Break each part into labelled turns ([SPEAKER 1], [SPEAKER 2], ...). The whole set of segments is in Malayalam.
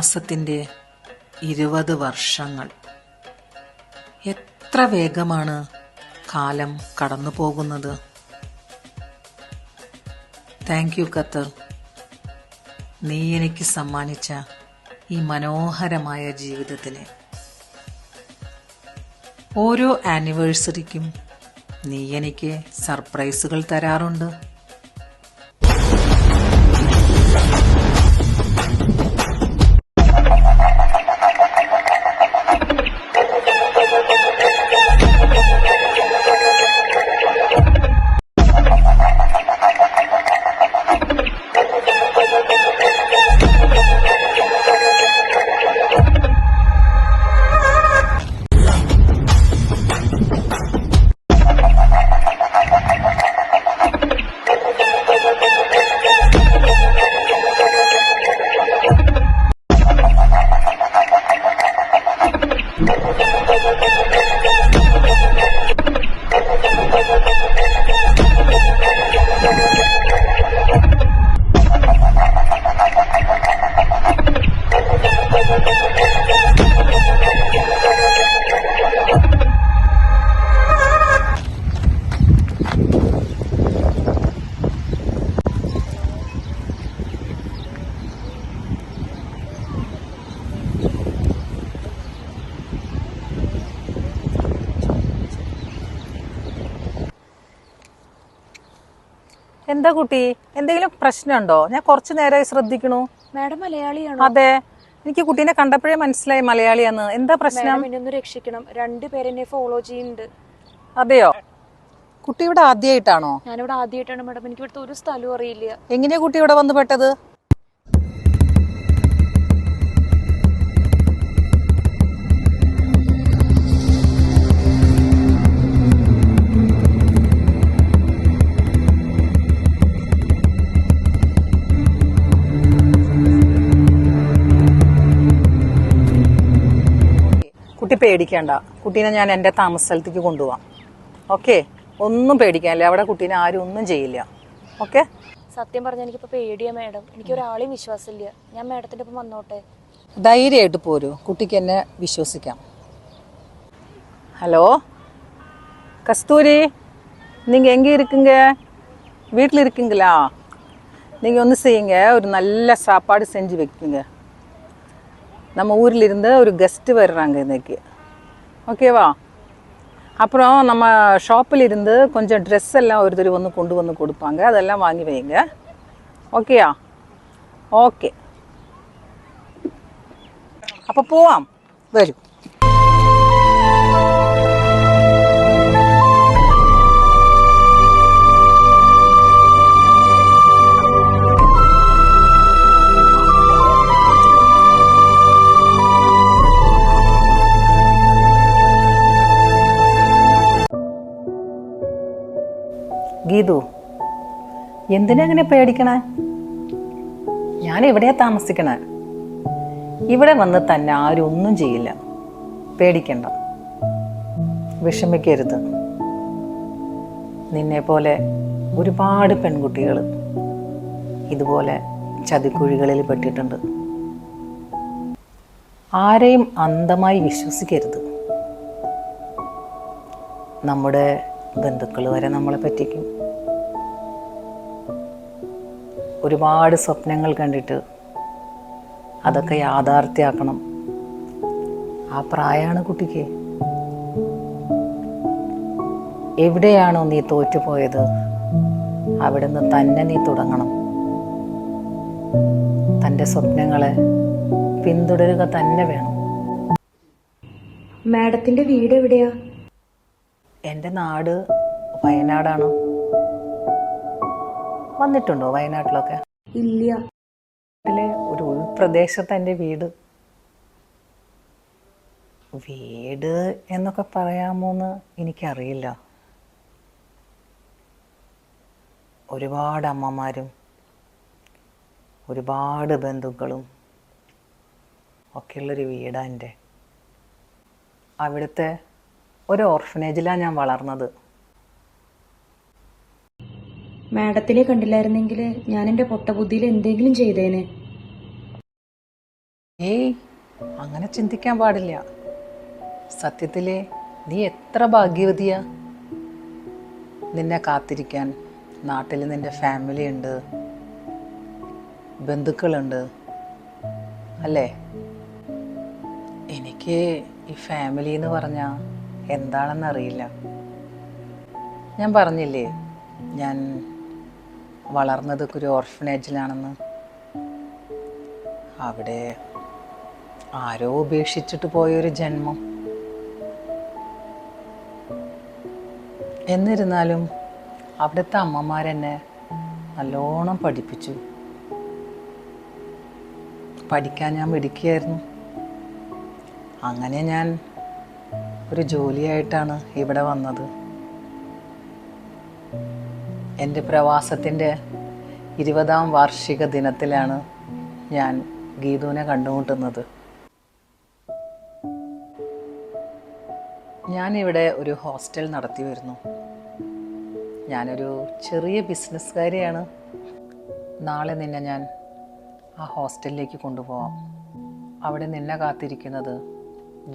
[SPEAKER 1] പ്രവാസത്തിൻ്റെ 20 വർഷങ്ങൾ. എത്ര വേഗമാണ് കാലം കടന്നു പോകുന്നത്. താങ്ക് യു ഖത്തർ, നീ എനിക്ക് സമ്മാനിച്ച ഈ മനോഹരമായ ജീവിതത്തിന്. ഓരോ ആനിവേഴ്സറിക്കും നീ എനിക്ക് സർപ്രൈസുകൾ തരാറുണ്ട്.
[SPEAKER 2] എന്താ കുട്ടി, എന്തെങ്കിലും പ്രശ്നമുണ്ടോ? ഞാൻ കുറച്ചു നേരമായി ശ്രദ്ധിക്കണു.
[SPEAKER 3] മാഡം മലയാളിയാണോ?
[SPEAKER 2] അതെ, എനിക്ക് കുട്ടീനെ കണ്ടപ്പോഴേ മനസ്സിലായി മലയാളിയാന്ന്. എന്താ പ്രശ്നം?
[SPEAKER 3] എന്നെ ഒന്ന് രക്ഷിക്കണം, 2 പേരെന്നെ ഫോളോ ചെയ്യുന്നുണ്ട്.
[SPEAKER 2] അതെയോ? കുട്ടി ഇവിടെ ആദ്യമായിട്ടാണോ?
[SPEAKER 3] ഞാനിവിടെ ആദ്യമായിട്ടാണ് മാഡം, എനിക്ക് ഇവിടുത്തെ ഒരു സ്ഥലവും അറിയില്ല.
[SPEAKER 2] എങ്ങനെയാ കുട്ടി ഇവിടെ വന്ന് പെട്ടത്? കുട്ടി പേടിക്കേണ്ട, കുട്ടീനെ ഞാൻ എൻ്റെ താമസ സ്ഥലത്തേക്ക് കൊണ്ടുപോവാം. ഓക്കെ, ഒന്നും പേടിക്കാനില്ല. അവിടെ കുട്ടീനെ ആരും ഒന്നും ചെയ്യില്ല. ഓക്കെ?
[SPEAKER 3] സത്യം പറഞ്ഞാൽ എനിക്കിപ്പോൾ പേടിയാ മാഡം, എനിക്ക് ഒരാളെയും വിശ്വാസമില്ല. ഞാൻ മാഡത്തിൻ്റെ ഒപ്പം വന്നോട്ടെ?
[SPEAKER 2] ധൈര്യമായിട്ട് പോരൂ, കുട്ടിക്ക് എന്നെ വിശ്വസിക്കാം. ഹലോ கஸ்தூரி, நீங்கள் எங்கே இருக்கீங்க? வீட்டில் இருக்கீங்களா? நீங்கள் ஒன்று செய்யுங்க, ஒரு நல்ல சாப்பாடு செஞ்சு வைக்குங்க. நம்ம ஊரில் இருந்து ஒரு கெஸ்ட்டு வர்றாங்க இன்னைக்கு. ஓகேவா? அப்புறம் நம்ம ஷாப்பில் இருந்து கொஞ்சம் ட்ரெஸ் எல்லாம் ஒரு தடவை கொண்டு வந்து கொடுப்பாங்க, அதெல்லாம் வாங்கி வைங்க. ஓகேயா? ஓகே, அப்போ போவாம். வரும். ഗീതു, എന്തിനാ അങ്ങനെ പേടിക്കണേ? ഞാൻ എവിടെയാ താമസിക്കണേ? ഇവിടെ വന്ന് തന്നെ ആരും ഒന്നും ചെയ്യില്ല. പേടിക്കണ്ട, വിഷമിക്കരുത്. നിന്നെ പോലെ ഒരുപാട് പെൺകുട്ടികൾ ഇതുപോലെ ചതിക്കുഴികളിൽ പെട്ടിട്ടുണ്ട്. ആരെയും അന്ധമായി വിശ്വസിക്കരുത്. നമ്മുടെ ബന്ധുക്കൾ വരെ നമ്മളെ പറ്റിക്കും. ഒരുപാട് സ്വപ്നങ്ങൾ കണ്ടിട്ട് അതൊക്കെ യാഥാർത്ഥ്യമാക്കണം. ആ പ്രായമാണ് കുട്ടിക്ക്. എവിടെയാണോ നീ തോറ്റുപോയത് അവിടെ നിന്ന് തന്നെ നീ തുടങ്ങണം. തൻ്റെ സ്വപ്നങ്ങളെ പിന്തുടരുക തന്നെ വേണം.
[SPEAKER 3] മാഡത്തിന്റെ വീട് എവിടെയാ?
[SPEAKER 2] എൻ്റെ നാട് വയനാടാണ്. വന്നിട്ടുണ്ടോ വയനാട്ടിലൊക്കെ?
[SPEAKER 3] ഇല്ല.
[SPEAKER 2] വീട്ടിലെ ഒരു ഉൾപ്രദേശത്ത് എൻ്റെ വീട്. വീട് എന്നൊക്കെ പറയാമോന്ന് എനിക്കറിയില്ല. ഒരുപാട് അമ്മമാരും ഒരുപാട് ബന്ധുക്കളും ഒക്കെയുള്ളൊരു വീടാണ് എൻ്റെ. അവിടുത്തെ ഒരു ഓർഫനേജിലാണ് ഞാൻ വളർന്നത്.
[SPEAKER 3] മാഡത്തിനെ കണ്ടില്ലായിരുന്നെങ്കിൽ ഞാൻ എൻ്റെ പൊട്ടബുദ്ധിയിൽ എന്തെങ്കിലും ചെയ്തേനെ.
[SPEAKER 2] ഏയ്, അങ്ങനെ ചിന്തിക്കാൻ പാടില്ല. സത്യത്തിലെ നീ എത്ര ഭാഗ്യവതിയാ. നിന്നെ കാത്തിരിക്കാൻ നാട്ടിൽ നിൻ്റെ ഫാമിലി ഉണ്ട്, ബന്ധുക്കളുണ്ട് അല്ലേ? എനിക്ക് ഈ ഫാമിലി എന്ന് പറഞ്ഞാൽ എന്താണെന്നറിയില്ല. ഞാൻ പറഞ്ഞില്ലേ ഞാൻ വളർന്നതൊക്കെ ഒരു ഓർഫനേജിലാണെന്ന്. അവിടെ ആരോ ഉപേക്ഷിച്ചിട്ട് പോയൊരു ജന്മം. എന്നിരുന്നാലും അവിടുത്തെ അമ്മമാരെന്നെ നല്ലോണം പഠിപ്പിച്ചു. പഠിക്കാൻ ഞാൻ മിടുക്കിയായിരുന്നു. അങ്ങനെ ഞാൻ ഒരു ജോലിയായിട്ടാണ് ഇവിടെ വന്നത്. എൻ്റെ പ്രവാസത്തിൻ്റെ 20ാം വാർഷിക ദിനത്തിലാണ് ഞാൻ ഗീതുവിനെ കണ്ടുമുട്ടുന്നത്. ഞാനിവിടെ ഒരു ഹോസ്റ്റൽ നടത്തി വരുന്നു. ഞാനൊരു ചെറിയ ബിസിനസ്സുകാരിയാണ്. നാളെ നിന്നെ ഞാൻ ആ ഹോസ്റ്റലിലേക്ക് കൊണ്ടുപോകാം. അവിടെ നിന്നെ കാത്തിരിക്കുന്നത്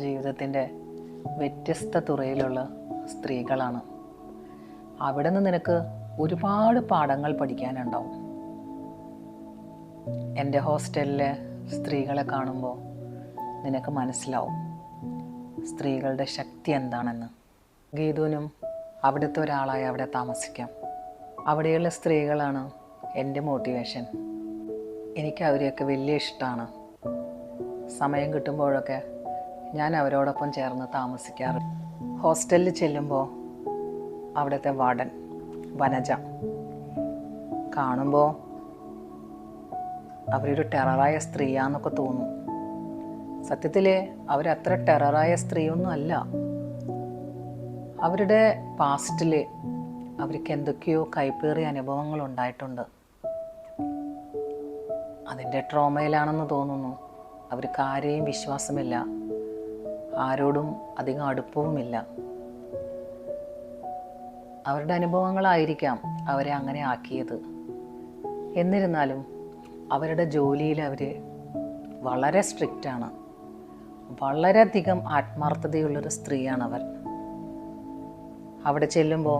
[SPEAKER 2] ജീവിതത്തിൻ്റെ വ്യത്യസ്ത തുറയിലുള്ള സ്ത്രീകളാണ്. അവിടെ നിന്ന് നിനക്ക് ഒരുപാട് പാഠങ്ങൾ പഠിക്കാനുണ്ടാവും. എൻ്റെ ഹോസ്റ്റലിലെ സ്ത്രീകളെ കാണുമ്പോൾ നിനക്ക് മനസ്സിലാവും സ്ത്രീകളുടെ ശക്തി എന്താണെന്ന്. ഗീതുവിനും അവിടുത്തെ ഒരാളായി അവിടെ താമസിക്കാം. അവിടെയുള്ള സ്ത്രീകളാണ് എൻ്റെ മോട്ടിവേഷൻ. എനിക്ക് അവരെയൊക്കെ വലിയ ഇഷ്ടമാണ്. സമയം കിട്ടുമ്പോഴൊക്കെ ഞാൻ അവരോടൊപ്പം ചേർന്ന് താമസിക്കാറ്. ഹോസ്റ്റലിൽ ചെല്ലുമ്പോൾ അവിടുത്തെ വാർഡൻ വനജ കാണുമ്പോൾ അവരൊരു ടെററായ സ്ത്രീയാന്നൊക്കെ തോന്നും. സത്യത്തിൽ അവരത്ര ടെററായ സ്ത്രീയൊന്നും അല്ല. അവരുടെ പാസ്റ്റിൽ അവർക്ക് എന്തൊക്കെയോ കൈപ്പേറിയ അനുഭവങ്ങൾ ഉണ്ടായിട്ടുണ്ട്. അതിൻ്റെ ട്രോമയിലാണെന്ന് തോന്നുന്നു. അവർക്ക് ആരെയും വിശ്വാസമില്ല, ആരോടും അധികം അടുപ്പവുമില്ല. അവരുടെ അനുഭവങ്ങളായിരിക്കാം അവരെ അങ്ങനെ ആക്കിയത്. എന്നിരുന്നാലും അവരുടെ ജോലിയിൽ അവർ വളരെ സ്ട്രിക്റ്റാണ്. വളരെയധികം ആത്മാർത്ഥതയുള്ളൊരു സ്ത്രീയാണവർ. അവിടെ ചെല്ലുമ്പോൾ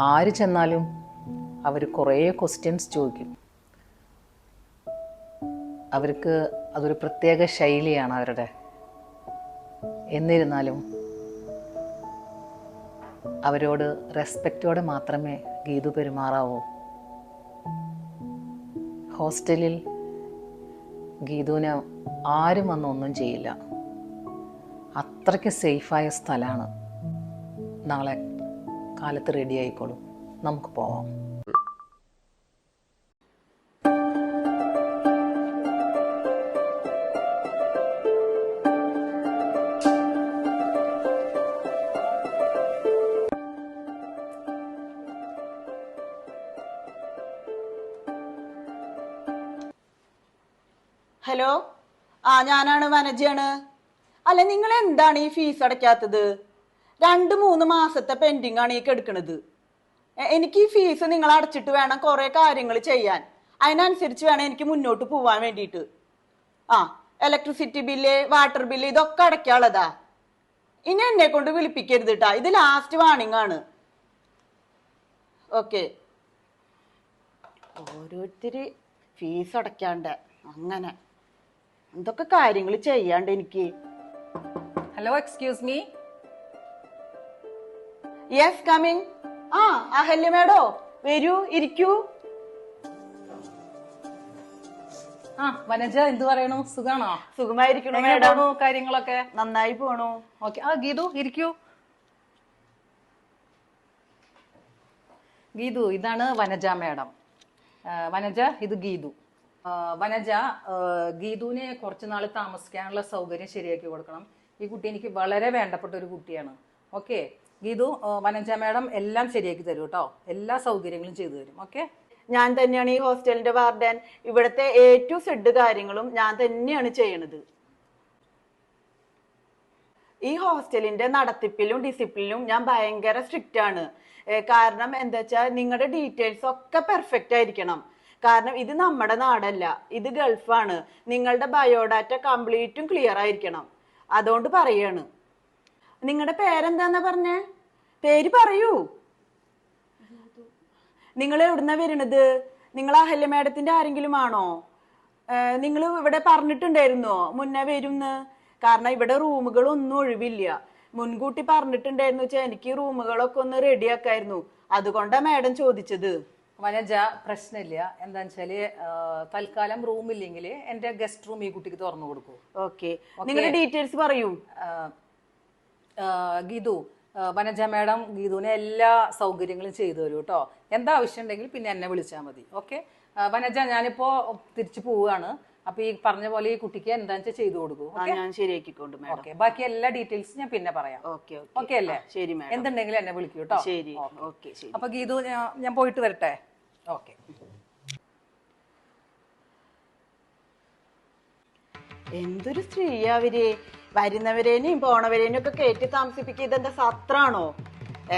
[SPEAKER 2] ആര് ചെന്നാലും അവർ കുറേ ക്വസ്റ്റ്യൻസ് ചോദിക്കും. അവർക്ക് അതൊരു പ്രത്യേക ശൈലിയാണ് അവരുടെ. എന്നിരുന്നാലും അവരോട് റെസ്പെക്റ്റോടെ മാത്രമേ ഗീതു പെരുമാറാവൂ. ഹോസ്റ്റലിൽ ഗീതുവിനെ ആരും വന്നൊന്നും ചെയ്യില്ല. അത്രയ്ക്ക് സേഫായ സ്ഥലമാണ്. നാളെ കാലത്ത് റെഡി ആയിക്കോളും, നമുക്ക് പോവാം.
[SPEAKER 4] ഹലോ, ഞാനാണ്, വനജയാണ്. അല്ല, നിങ്ങൾ എന്താണ് ഈ ഫീസ് അടയ്ക്കാത്തത്? 2-3 മാസത്തെ പെൻഡിങ് ആണ് ഈ കെടുക്കണത്. എനിക്ക് ഈ ഫീസ് നിങ്ങൾ അടച്ചിട്ട് വേണം കുറെ കാര്യങ്ങൾ ചെയ്യാൻ. അതിനനുസരിച്ച് വേണം എനിക്ക് മുന്നോട്ട് പോവാൻ വേണ്ടിയിട്ട്. ഇലക്ട്രിസിറ്റി ബില്ല്, വാട്ടർ ബില്ല് ഇതൊക്കെ അടയ്ക്കാനുള്ളതാ. ഇനി എന്നെ കൊണ്ട് വിളിപ്പിക്കരുത് കേട്ടാ. ഇത് ലാസ്റ്റ് വാണിംഗ് ആണ്. ഓക്കെ. ഓരോരുത്തര് ഫീസ് അടയ്ക്കാണ്ട് അങ്ങനെ എന്തൊക്കെ കാര്യങ്ങൾ ചെയ്യാണ്ട് എനിക്ക്.
[SPEAKER 2] Hello, excuse me.
[SPEAKER 4] Yes, coming. Ahalya മേഡോ, വരൂ, ഇരിക്കൂ.
[SPEAKER 2] വനജ, എന്ത് പറയണു? സുഖാണോ?
[SPEAKER 4] സുഖമായിരിക്കണു മേഡം.
[SPEAKER 2] കാര്യങ്ങളൊക്കെ
[SPEAKER 4] നന്നായി പോണു.
[SPEAKER 2] ഓക്കെ. ഗീതു, ഇരിക്കൂ. ഗീതു, ഇതാണ് വനജ മേഡം. വനജ, ഇത് ഗീതു. വനജ, ഗീതുവിനെ കുറച്ച് നാൾ താമസിക്കാനുള്ള സൗകര്യം ശരിയാക്കി കൊടുക്കണം. ഈ കുട്ടി എനിക്ക് വളരെ വേണ്ടപ്പെട്ട ഒരു കുട്ടിയാണ്. ഓക്കെ ഗീതു, വനജ മേഡം എല്ലാം ശരിയാക്കി തരും കേട്ടോ. എല്ലാ സൗകര്യങ്ങളും ചെയ്തു തരും. ഓക്കെ.
[SPEAKER 4] ഞാൻ തന്നെയാണ് ഈ ഹോസ്റ്റലിന്റെ വാർഡൻ. ഇവിടുത്തെ A to Z കാര്യങ്ങളും ഞാൻ തന്നെയാണ് ചെയ്യണത്. ഈ ഹോസ്റ്റലിന്റെ നടത്തിപ്പിലും ഡിസിപ്ലിനും ഞാൻ ഭയങ്കര സ്ട്രിക്റ്റ് ആണ്. കാരണം എന്താ വെച്ചാൽ നിങ്ങളുടെ ഡീറ്റെയിൽസ് ഒക്കെ പെർഫെക്റ്റ് ആയിരിക്കണം. കാരണം ഇത് നമ്മുടെ നാടല്ല, ഇത് ഗൾഫാണ്. നിങ്ങളുടെ ബയോഡാറ്റ കംപ്ലീറ്റും ക്ലിയർ ആയിരിക്കണം. അതുകൊണ്ട് പറയാണ്. നിങ്ങളുടെ പേരെന്താന്നാ പറഞ്ഞേ? പേര് പറയൂ. നിങ്ങൾ എവിടുന്നാ വരണത്? നിങ്ങൾ അഹല്യ മേഡത്തിന്റെ ആരെങ്കിലും ആണോ? നിങ്ങൾ ഇവിടെ പറഞ്ഞിട്ടുണ്ടായിരുന്നോ മുന്നേ വരുന്ന്? കാരണം ഇവിടെ റൂമുകളൊന്നും ഒഴിവില്ല. മുൻകൂട്ടി പറഞ്ഞിട്ടുണ്ടായിരുന്നു വെച്ചാൽ എനിക്ക് റൂമുകളൊക്കെ ഒന്ന് റെഡിയാക്കായിരുന്നു. അതുകൊണ്ടാ മാഡം ചോദിച്ചത്.
[SPEAKER 2] വനജ, പ്രശ്നമില്ല. എന്താന്ന് വെച്ചാല് തൽക്കാലം റൂമില്ലെങ്കിൽ എന്റെ ഗസ്റ്റ് റൂം ഈ കുട്ടിക്ക് തുറന്നു കൊടുക്കൂ.
[SPEAKER 4] ഓക്കെ, നിങ്ങളുടെ ഡീറ്റെയിൽസ് പറയൂ.
[SPEAKER 2] ഗീതു, വനജ മാഡം ഗീതുവിനെ എല്ലാ സൗകര്യങ്ങളും ചെയ്തു തരൂ കേട്ടോ. എന്താ ആവശ്യം ഉണ്ടെങ്കിൽ പിന്നെ എന്നെ വിളിച്ചാൽ മതി. ഓക്കെ വനജ, ഞാനിപ്പോ തിരിച്ചു പോവുകയാണ്. അപ്പൊ ഈ പറഞ്ഞ പോലെ ഈ കുട്ടിക്ക് എന്താ വെച്ചാൽ ചെയ്തു കൊടുക്കൂ.
[SPEAKER 4] ഞാൻ ശരിയാക്കിക്കൊണ്ട്.
[SPEAKER 2] ഓക്കെ, ബാക്കി എല്ലാ ഡീറ്റെയിൽസും ഞാൻ പിന്നെ പറയാം. ഓക്കെ അല്ലേ?
[SPEAKER 4] ശരി മാഡം.
[SPEAKER 2] എന്തുണ്ടെങ്കിലും എന്നെ വിളിക്കൂ കേട്ടോ.
[SPEAKER 4] ശരി. ഓക്കെ.
[SPEAKER 2] അപ്പൊ ഗീതു, ഞാൻ പോയിട്ട് വരട്ടെ. ഓക്കെ.
[SPEAKER 4] എന്തൊരു സ്ത്രീയാ അവര്! വരുന്നവരേനെയും പോണവരേനും ഒക്കെ കയറ്റി താമസിപ്പിക്കുക. എന്താ സത്രാണോ?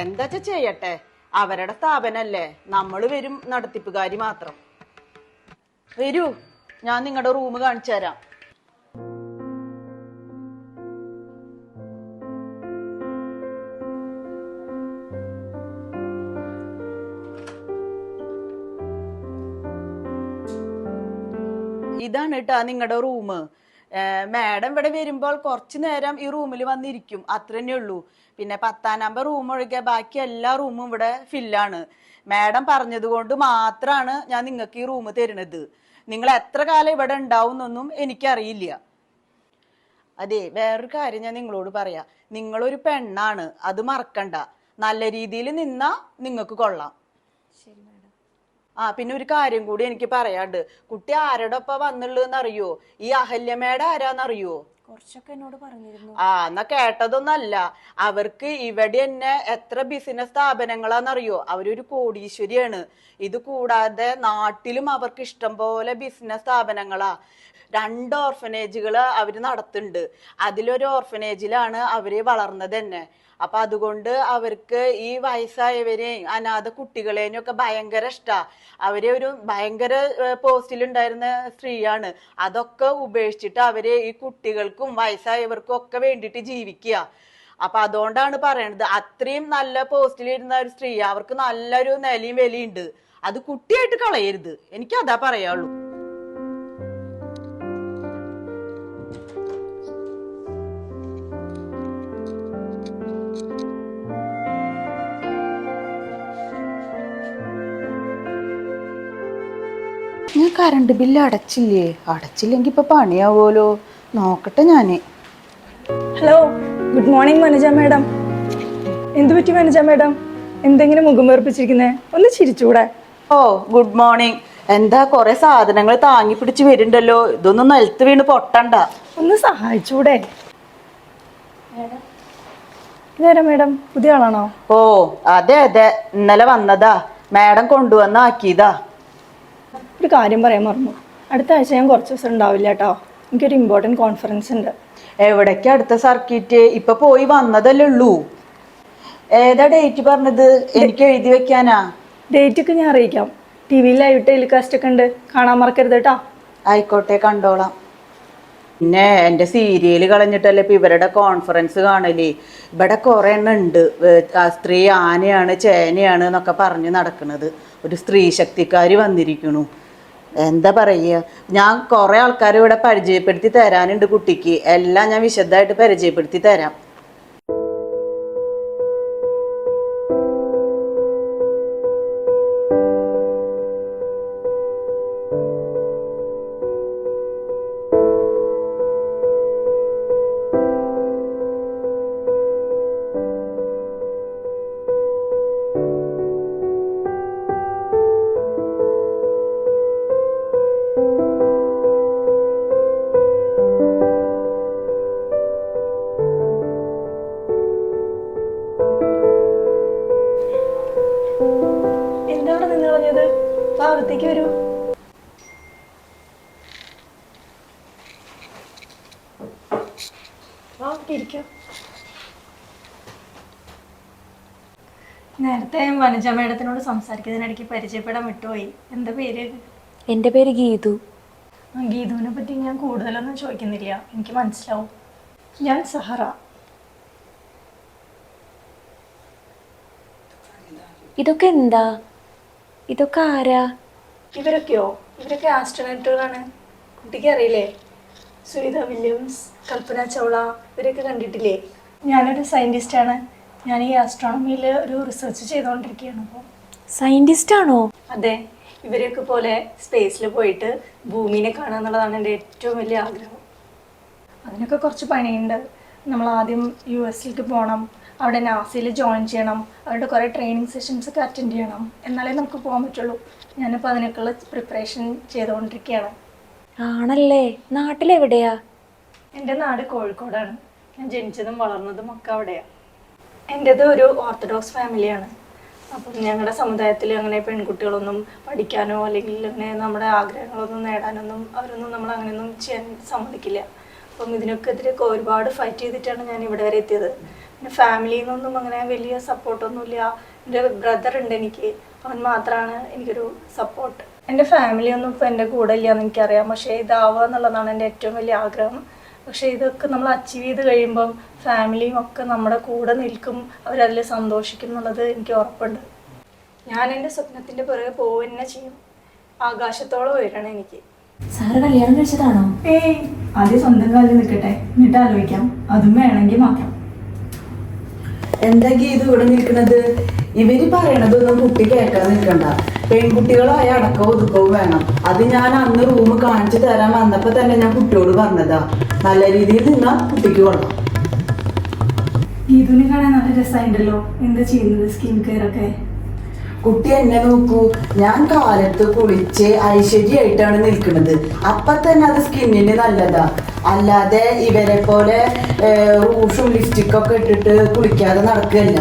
[SPEAKER 4] എന്താ ചെയ്യട്ടെ, അവരുടെ സ്ഥാപനല്ലേ. നമ്മള് വരും നടത്തിപ്പുകാരി മാത്രം. വരൂ, ഞാൻ നിങ്ങളുടെ റൂം കാണിച്ചു തരാം. ഇതാണ് കേട്ടാ നിങ്ങളുടെ റൂം. മാഡം ഇവിടെ വരുമ്പോൾ കുറച്ചു നേരം ഈ റൂമിൽ വന്നിരിക്കും, അത്ര തന്നെ ഉള്ളൂ. പിന്നെ 10-ാം നമ്പർ റൂം ഒഴികെ ബാക്കി എല്ലാ റൂമും ഇവിടെ ഫില്ലാണ്. മാഡം പറഞ്ഞത് കൊണ്ട് മാത്രമാണ് ഞാൻ നിങ്ങൾക്ക് ഈ റൂം തരുന്നത്. നിങ്ങൾ എത്ര കാലം ഇവിടെ ഉണ്ടാവുന്നൊന്നും എനിക്കറിയില്ല. അതെ, വേറൊരു കാര്യം ഞാൻ നിങ്ങളോട് പറയാം. നിങ്ങളൊരു പെണ്ണാണ്, അത് മറക്കണ്ട. നല്ല രീതിയിൽ നിന്നാ നിങ്ങൾക്ക് കൊള്ളാം. പിന്നെ ഒരു കാര്യം കൂടി എനിക്ക് പറയാണ്ട്. കുട്ടി ആരുടെ ഒപ്പം വന്നുള്ളതെന്ന് അറിയോ? ഈ അഹല്യ മേഡം ആരാന്നറിയോ?
[SPEAKER 3] കുറച്ചൊക്കെ എന്നോട് പറഞ്ഞിരുന്നു.
[SPEAKER 4] എന്നാ കേട്ടതൊന്നല്ല. അവർക്ക് ഇവിടെ തന്നെ എത്ര ബിസിനസ് സ്ഥാപനങ്ങളാന്നറിയോ? അവരൊരു കോടീശ്വരിയാണ്. ഇത് കൂടാതെ നാട്ടിലും അവർക്ക് ഇഷ്ടം പോലെ ബിസിനസ് സ്ഥാപനങ്ങളാ. 2 ഓർഫനേജുകള് അവര് നടത്തുന്നുണ്ട്. അതിലൊരു ഓർഫനേജിലാണ് അവര് വളർന്നത് തന്നെ. അപ്പൊ അതുകൊണ്ട് അവർക്ക് ഈ വയസ്സായവരെയും അനാഥ കുട്ടികളെയും ഒക്കെ ഭയങ്കര ഇഷ്ടാ. അവരെ ഒരു ഭയങ്കര പോസ്റ്റിലുണ്ടായിരുന്ന സ്ത്രീയാണ്. അതൊക്കെ ഉപേക്ഷിച്ചിട്ട് അവര് ഈ കുട്ടികൾക്കും വയസ്സായവർക്കും ഒക്കെ വേണ്ടിയിട്ട് ജീവിക്കുക. അപ്പൊ അതുകൊണ്ടാണ് പറയണത്, അത്രയും നല്ല പോസ്റ്റിലിരുന്ന ഒരു സ്ത്രീ, അവർക്ക് നല്ലൊരു നിലയും വിലയുണ്ട്. അത് കുട്ടിയായിട്ട് കളയരുത്. എനിക്ക് അതാ പറയാനുള്ളൂ. ഞാൻ കറണ്ട് ബില്ല് അടച്ചില്ലെങ്കിൽ ഇപ്പൊ പണിയാവോലോ. നോക്കട്ടെ ഞാന്.
[SPEAKER 5] Hello, good morning Vanaja madam. എന്തു പറ്റി വനജ മാഡം? എന്തെങ്കിലും മുഖം വേർപ്പിച്ചിരിക്കുന്നേ? ഒന്ന് ചിരിച്ചൂടെ?
[SPEAKER 4] Good morning. എന്താ കൊറേ സാധനങ്ങൾ താങ്ങി പിടിച്ച് വരുന്നുണ്ടല്ലോ. ഇതൊന്നും നിലത്ത് വീണ് പൊട്ടണ്ട.
[SPEAKER 5] ഒന്ന് സഹായിച്ചൂടെ? ഇതാരാ മാഡം? പുതിയ ആളാണോ?
[SPEAKER 4] അതെ, ഇന്നലെ വന്നതാ. മാഡം കൊണ്ടുവന്നാക്കിയതാ.
[SPEAKER 5] ഒരു കാര്യം പറയാൻ മറന്നു. അടുത്ത ആഴ്ച ഞാൻ കുറച്ച് ദിവസം ഉണ്ടാവില്ല കേട്ടോ. എനിക്കൊരു ഇമ്പോർട്ടൻറ്റ് കോൺഫറൻസ് ഉണ്ട്.
[SPEAKER 4] എവിടേക്കാ അടുത്ത സർക്കിറ്റ്? ഇപ്പൊ പോയി വന്നതല്ലേ ഉള്ളൂ. ഏതാ ഡേറ്റ് പറഞ്ഞത്? എനിക്ക് എഴുതി വെക്കാനാ.
[SPEAKER 5] ഡേറ്റ് ഒക്കെ ഞാൻ അറിയിക്കാം. TV ലൈവ് ടെലികാസ്റ്റ് ഒക്കെ ഉണ്ട്, കാണാൻ മറക്കരുത് കേട്ടോ.
[SPEAKER 4] ആയിക്കോട്ടെ, കണ്ടോളാം. പിന്നെ എന്റെ സീരിയല് കളഞ്ഞിട്ടല്ലേ ഇപ്പൊ ഇവരുടെ കോൺഫറൻസ് കാണല്. ഇവിടെ കുറെ എണ്ണം ഉണ്ട്. സ്ത്രീ ആനയാണ് ചേനയാണ് എന്നൊക്കെ പറഞ്ഞ് നടക്കുന്നത്. ഒരു സ്ത്രീ ശക്തിക്കാരി വന്നിരിക്കണു. എന്താ പറയുക, ഞാൻ കുറെ ആൾക്കാരെ ഇവിടെ പരിചയപ്പെടുത്തി തരാനുണ്ട് കുട്ടിക്ക്. എല്ലാം ഞാൻ വിശദമായിട്ട് പരിചയപ്പെടുത്തി തരാം.
[SPEAKER 5] ഭാഗത്തേക്ക് വരൂ. നേരത്തെ വനജ മേഡത്തിനോട് സംസാരിക്കുന്നതിനിടയ്ക്ക് പരിചയപ്പെടാൻ വിട്ടുപോയി. എന്താ പേര്?
[SPEAKER 3] എൻ്റെ പേര് ഗീതു.
[SPEAKER 5] ഗീതുവിനെ പറ്റി ഞാൻ കൂടുതലൊന്നും ചോദിക്കുന്നില്ല, എനിക്ക് മനസ്സിലാവും. ഞാൻ സഹറ.
[SPEAKER 3] ഇതൊക്കെ എന്താ? ഇതൊക്കെ ആരാ?
[SPEAKER 5] ഇവരൊക്കെ ആസ്ട്രോനറ്റുകളാണ്. കുട്ടിക്ക് അറിയില്ലേ? സുനിത വില്യംസ്, കൽപ്പന ചൗള, ഇവരൊക്കെ കണ്ടിട്ടില്ലേ? ഞാനൊരു സയൻറ്റിസ്റ്റാണ്. ഞാൻ ഈ ആസ്ട്രോണമിയിൽ ഒരു റിസർച്ച് ചെയ്തുകൊണ്ടിരിക്കുകയാണ്. അപ്പോൾ
[SPEAKER 3] സയൻറ്റിസ്റ്റാണോ?
[SPEAKER 5] അതെ, ഇവരെയൊക്കെ പോലെ സ്പേസിൽ പോയിട്ട് ഭൂമിനെ കാണുക എന്നുള്ളതാണ് എൻ്റെ ഏറ്റവും വലിയ ആഗ്രഹം. അതിനൊക്കെ കുറച്ച് പണിയുണ്ട്. നമ്മൾ ആദ്യം US പോകണം, അവിടെ നാസയിൽ ജോയിൻ ചെയ്യണം, അവരുടെ കുറേ ട്രെയിനിങ് സെഷൻസ് ഒക്കെ അറ്റൻഡ് ചെയ്യണം, എന്നാലേ നമുക്ക് പോകാൻ പറ്റുള്ളൂ. ഞാനിപ്പോൾ അതിനൊക്കെയുള്ള പ്രിപ്പറേഷൻ ചെയ്തുകൊണ്ടിരിക്കുകയാണ്.
[SPEAKER 3] ആണല്ലേ? നാട്ടിലെവിടെയാ?
[SPEAKER 5] എൻ്റെ നാട് കോഴിക്കോടാണ്. ഞാൻ ജനിച്ചതും വളർന്നതും ഒക്കെ അവിടെയാണ്. എൻ്റേത് ഒരു ഓർത്തഡോക്സ് ഫാമിലിയാണ്. അപ്പം ഞങ്ങളുടെ സമുദായത്തിൽ അങ്ങനെ പെൺകുട്ടികളൊന്നും പഠിക്കാനോ അല്ലെങ്കിൽ അങ്ങനെ നമ്മുടെ ആഗ്രഹങ്ങളൊന്നും നേടാനൊന്നും അവരൊന്നും നമ്മൾ അങ്ങനെയൊന്നും ചെയ്യാൻ സമ്മതിക്കില്ല. അപ്പം ഇതിനൊക്കെ എതിരൊക്കെ ഒരുപാട് ഫൈറ്റ് ചെയ്തിട്ടാണ് ഞാൻ ഇവിടെ വരെ എത്തിയത്. പിന്നെ ഫാമിലിയിൽ നിന്നൊന്നും അങ്ങനെ വലിയ സപ്പോർട്ടൊന്നുമില്ല. എൻ്റെ ബ്രദർ ഉണ്ട് എനിക്ക്, അവൻ മാത്രമാണ് എനിക്കൊരു സപ്പോർട്ട്. എൻ്റെ ഫാമിലിയൊന്നും ഇപ്പോൾ എൻ്റെ കൂടെ ഇല്ലയെന്ന് എനിക്കറിയാം. പക്ഷേ ഇതാവുക എന്നുള്ളതാണ് എൻ്റെ ഏറ്റവും വലിയ ആഗ്രഹം. പക്ഷേ ഇതൊക്കെ നമ്മൾ അച്ചീവ് ചെയ്ത് കഴിയുമ്പം ഫാമിലിയും ഒക്കെ നമ്മുടെ കൂടെ നിൽക്കും, അവരതിൽ സന്തോഷിക്കും എന്നുള്ളത് എനിക്ക് ഉറപ്പുണ്ട്. ഞാൻ എൻ്റെ സ്വപ്നത്തിൻ്റെ പുറകെ പോവുക തന്നെ ചെയ്യും. ആകാശത്തോളം ഉയരണം എനിക്ക്.
[SPEAKER 3] സാറ് കല്യാണം കഴിച്ചതാണോ?
[SPEAKER 5] ആദ്യം സ്വന്തം കാലിൽ നിൽക്കട്ടെ, എന്നിട്ട് ആലോചിക്കാം. അതും വേണമെങ്കിൽ മാത്രം.
[SPEAKER 4] എന്താ ഗീതു ഇവിടെ നിൽക്കുന്നത്? ഇവര് പറയണതൊന്നും കുട്ടി കേൾക്കാൻ നിൽക്കണ്ട. പെൺകുട്ടികളായ അടക്കവും ഒതുക്കവും വേണം. അത് ഞാൻ അന്ന് റൂം കാണിച്ചു തരാൻ വന്നപ്പോ തന്നെ ഞാൻ കുട്ടിയോട് പറഞ്ഞതാ. നല്ല രീതിയിൽ നിന്നാ കുട്ടിക്ക് കൊള്ളാം.
[SPEAKER 5] ഗീതുവിനെ കാണാൻ നല്ല രസമായിട്ടുണ്ടല്ലോ. എന്താ ചെയ്യുന്നത് സ്കിൻ കെയർ ഒക്കെ?
[SPEAKER 4] കുട്ടി എന്നെ നോക്കൂ, ഞാൻ കാലത്ത് കുളിച്ച് ഐശ്വര്യമായിട്ടാണ് നിൽക്കുന്നത്. അപ്പൊ തന്നെ അത് സ്കിന്നിന് നല്ലതാ. അല്ലാതെ ഇവരെ പോലെ റൂഷും ലിപ്സ്റ്റിക്കൊക്കെ ഇട്ടിട്ട് കുളിക്കാതെ നടക്കുകയല്ല.